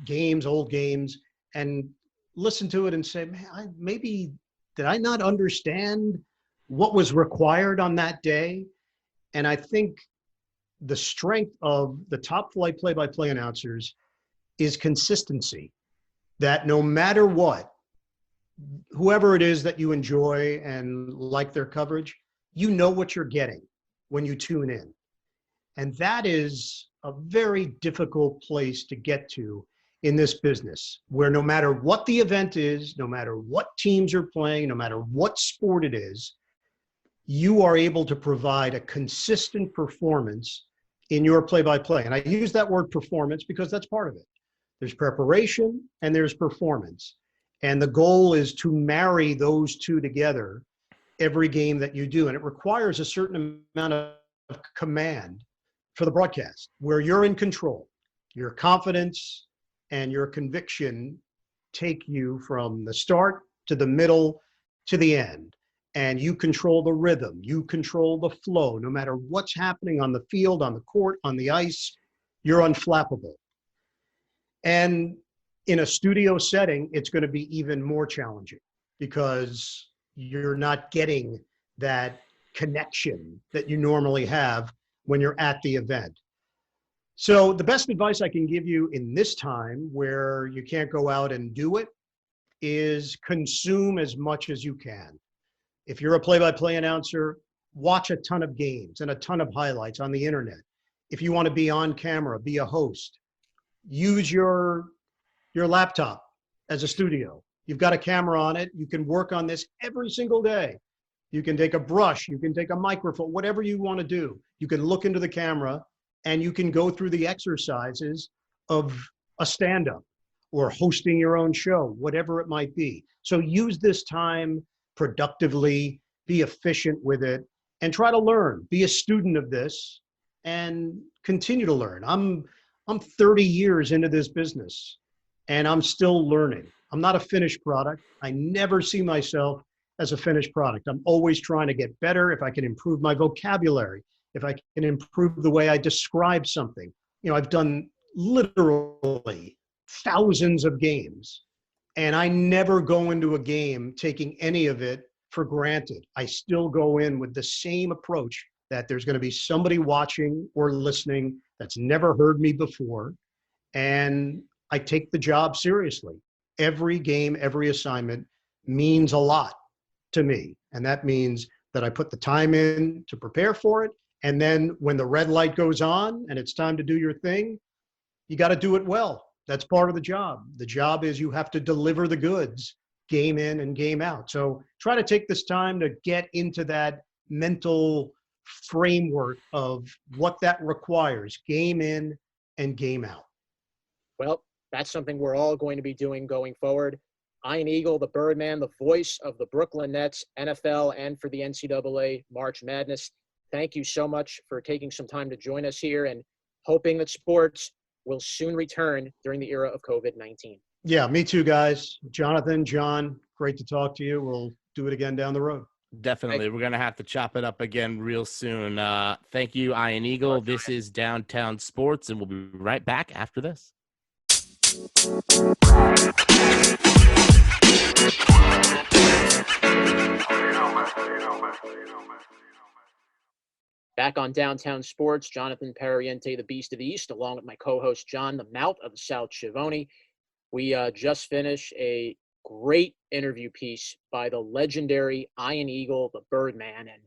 Speaker 3: games, old games, and listen to it and say, man, maybe did I not understand what was required on that day? And I think the strength of the top flight play-by-play announcers is consistency, that no matter what, whoever it is that you enjoy and like their coverage, you know what you're getting when you tune in. And that is a very difficult place to get to in this business, where no matter what the event is, no matter what teams are playing, no matter what sport it is, you are able to provide a consistent performance in your play-by-play. And I use that word performance because that's part of it. There's preparation and there's performance. And the goal is to marry those two together every game that you do. And it requires a certain amount of command for the broadcast, where you're in control. Your confidence and your conviction take you from the start to the middle to the end. And you control the rhythm, you control the flow. No matter what's happening on the field, on the court, on the ice, you're unflappable. And in a studio setting, it's going to be even more challenging because you're not getting that connection that you normally have when you're at the event. So the best advice I can give you in this time where you can't go out and do it is consume as much as you can. If you're a play-by-play announcer, watch a ton of games and a ton of highlights on the internet. If you want to be on camera, be a host, use your laptop as a studio. You've got a camera on it. You can work on this every single day. You can take a brush, you can take a microphone, whatever you want to do. You can look into the camera and you can go through the exercises of a stand-up or hosting your own show, whatever it might be. So use this time productively, be efficient with it, and try to learn. Be a student of this and continue to learn. I'm 30 years into this business and I'm still learning. I'm not a finished product. I never see myself as a finished product. I'm always trying to get better. If I can improve my vocabulary, if I can improve the way I describe something. You know, I've done literally thousands of games, and I never go into a game taking any of it for granted. I still go in with the same approach that there's going to be somebody watching or listening that's never heard me before, and I take the job seriously. Every game, every assignment means a lot to me. And that means that I put the time in to prepare for it. And then when the red light goes on and it's time to do your thing, you got to do it well. That's part of the job. The job is you have to deliver the goods, game in and game out. So try to take this time to get into that mental framework of what that requires, game in and game out.
Speaker 2: Well, that's something we're all going to be doing going forward. Ian Eagle, the Birdman, the voice of the Brooklyn Nets, NFL, and for the NCAA March Madness. Thank you so much for taking some time to join us here and hoping that sports will soon return during the era of COVID-19.
Speaker 3: Yeah, me too, guys. Jonathan, John, great to talk to you. We'll do it again down the road.
Speaker 1: Definitely. We're going to have to chop it up again real soon. Thank you, Ian Eagle. This is Downtown Sports, and we'll be right back after this.
Speaker 2: Back on Downtown Sports, Jonathan Pariente, the Beast of the East, along with my co-host John, the Mouth of the South Schiavone. We just finished a great interview piece by the legendary Ian Eagle, the Birdman, and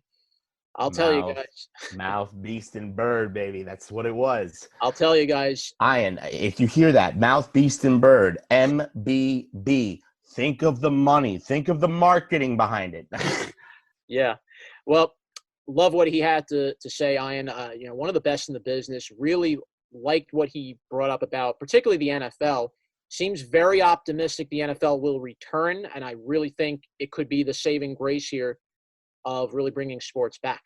Speaker 2: I'll tell you guys.
Speaker 1: Mouth, beast, and bird, baby. That's what it was.
Speaker 2: I'll tell you guys.
Speaker 1: Ian, if you hear that, mouth, beast, and bird, MBB, think of the money. Think of the marketing behind it.
Speaker 2: Yeah. Well, love what he had to say, Ian. One of the best in the business. Really liked what he brought up about, particularly the NFL. Seems very optimistic the NFL will return, and I really think it could be the saving grace here of really bringing sports back.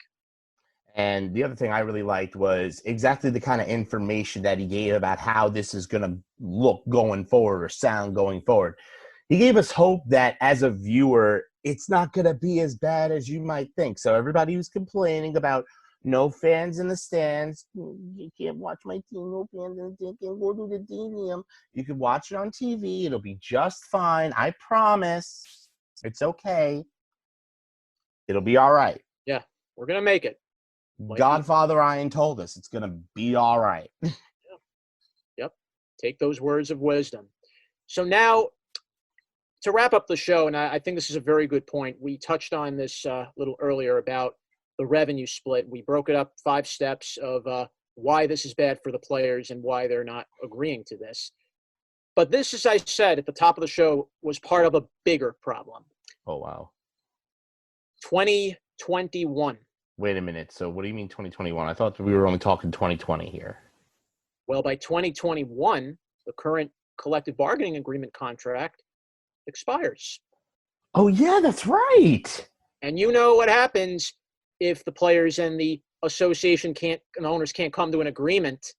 Speaker 1: And the other thing I really liked was exactly the kind of information that he gave about how this is going to look going forward or sound going forward. He gave us hope that as a viewer, it's not going to be as bad as you might think. So everybody who's complaining about no fans in the stands, you can't watch my team, no fans in the stands, can't go to the stadium. You can watch it on TV. It'll be just fine. I promise. It's okay. It'll be all right.
Speaker 2: Yeah, we're going to make it.
Speaker 1: Godfather Ian told us it's going to be all right.
Speaker 2: Yep. Take those words of wisdom. So now, to wrap up the show, and I think this is a very good point, we touched on this a little earlier about the revenue split. We broke it up 5 steps of why this is bad for the players and why they're not agreeing to this. But this, as I said at the top of the show, was part of a bigger problem.
Speaker 1: Oh, wow.
Speaker 2: 2021.
Speaker 1: Wait a minute. So what do you mean 2021? I thought we were only talking 2020 here.
Speaker 2: Well, by 2021, the current collective bargaining agreement contract expires.
Speaker 1: Oh, yeah, that's right.
Speaker 2: And you know what happens if the players and the association and the owners can't come to an agreement.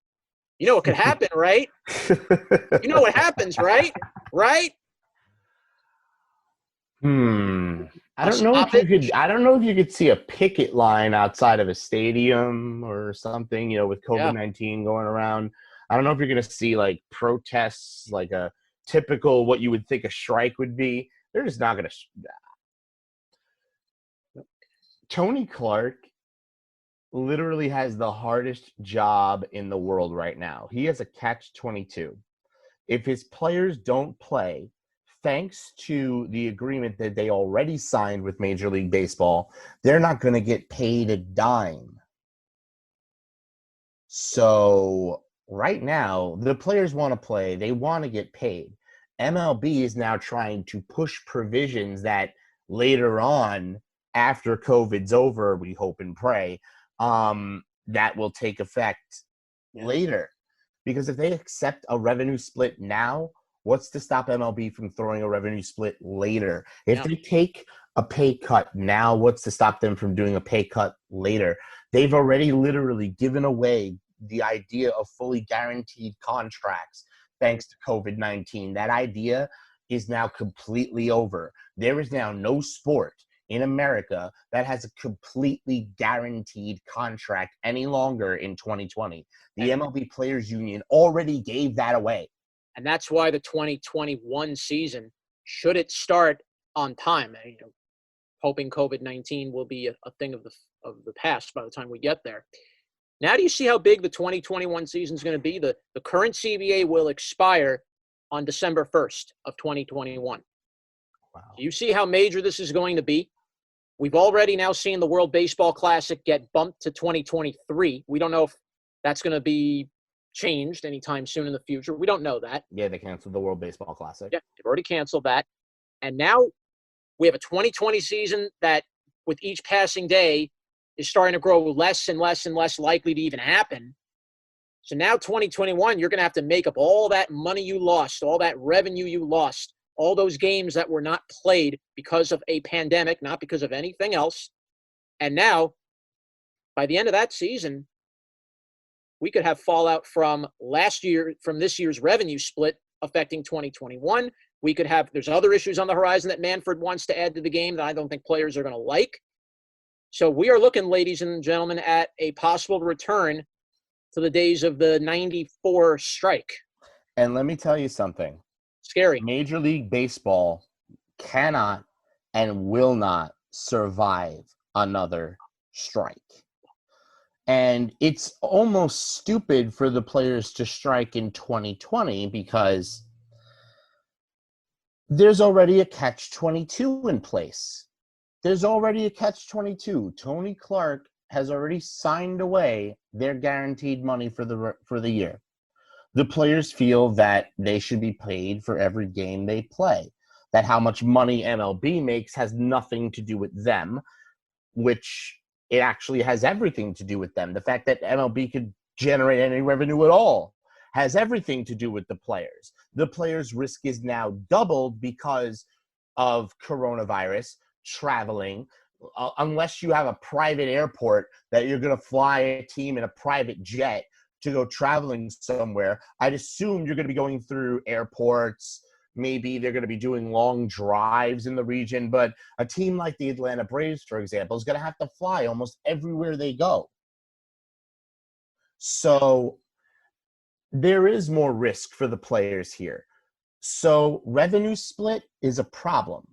Speaker 2: You know what could happen, right? You know what happens, right? Right?
Speaker 1: I don't know if you could see a picket line outside of a stadium or something, with COVID-19 going around. I don't know if you're going to see like protests, like a typical what you would think a strike would be. They're just not going to. Tony Clark literally has the hardest job in the world right now. He has a catch-22. If his players don't play, thanks to the agreement that they already signed with Major League Baseball, they're not going to get paid a dime. So right now, the players want to play. They want to get paid. MLB is now trying to push provisions that later on, after COVID's over, we hope and pray, that will take effect later. Because if they accept a revenue split now, what's to stop MLB from throwing a revenue split later? If they take a pay cut now, what's to stop them from doing a pay cut later? They've already literally given away the idea of fully guaranteed contracts thanks to COVID-19. That idea is now completely over. There is now no sport in America that has a completely guaranteed contract any longer in 2020. The MLB Players Union already gave that away.
Speaker 2: And that's why the 2021 season, should it start on time, hoping COVID-19 will be a thing of the past by the time we get there. Now do you see how big the 2021 season is going to be? The current CBA will expire on December 1st of 2021. Wow. Do you see how major this is going to be? We've already now seen the World Baseball Classic get bumped to 2023. We don't know if that's going to be changed anytime soon in the future. We don't know that.
Speaker 1: Yeah, they canceled the World Baseball Classic.
Speaker 2: Yeah, they've already canceled that. And now we have a 2020 season that, with each passing day, is starting to grow less and less and less likely to even happen. So now 2021, you're going to have to make up all that money you lost, all that revenue you lost, all those games that were not played because of a pandemic, not because of anything else. And now, by the end of that season, we could have fallout from this year's revenue split affecting 2021. We could have, there's other issues on the horizon that Manfred wants to add to the game that I don't think players are going to like. So we are looking, ladies and gentlemen, at a possible return to the days of the 94 strike.
Speaker 1: And let me tell you something.
Speaker 2: Scary.
Speaker 1: Major League Baseball cannot and will not survive another strike. And it's almost stupid for the players to strike in 2020 because there's already a catch-22 in place. There's already a catch-22. Tony Clark has already signed away their guaranteed money for the year. The players feel that they should be paid for every game they play, that how much money MLB makes has nothing to do with them, which it actually has everything to do with them. The fact that MLB could generate any revenue at all has everything to do with the players. The players' risk is now doubled because of coronavirus, traveling, unless you have a private airport that you're going to fly a team in a private jet to go traveling somewhere. I'd assume you're going to be going through airports. Maybe they're going to be doing long drives in the region. But a team like the Atlanta Braves, for example, is going to have to fly almost everywhere they go. So there is more risk for the players here. So revenue split is a problem.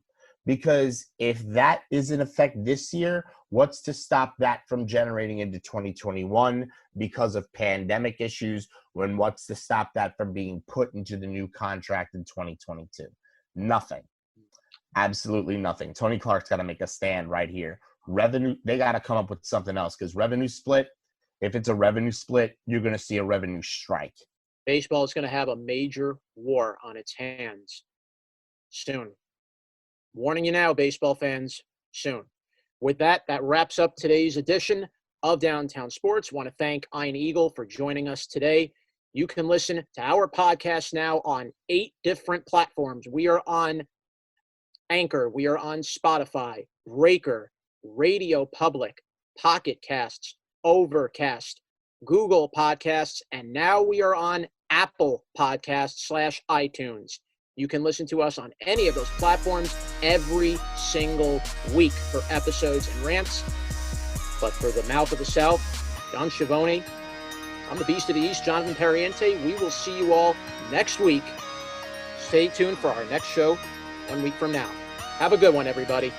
Speaker 1: Because if that is in effect this year, what's to stop that from generating into 2021 because of pandemic issues? What's to stop that from being put into the new contract in 2022? Nothing. Absolutely nothing. Tony Clark's got to make a stand right here. Revenue, they got to come up with something else because revenue split, if it's a revenue split, you're going to see a revenue strike.
Speaker 2: Baseball is going to have a major war on its hands soon. Warning you now, baseball fans, soon. With that, that wraps up today's edition of Downtown Sports. I want to thank Ian Eagle for joining us today. You can listen to our podcast now on 8 different platforms. We are on Anchor. We are on Spotify, Breaker, Radio Public, Pocket Casts, Overcast, Google Podcasts, and now we are on Apple Podcasts / iTunes. You can listen to us on any of those platforms every single week for episodes and rants. But for the Mouth of the South, John Schiavone, I'm the Beast of the East, Jonathan Perriente. We will see you all next week. Stay tuned for our next show 1 week from now. Have a good one, everybody.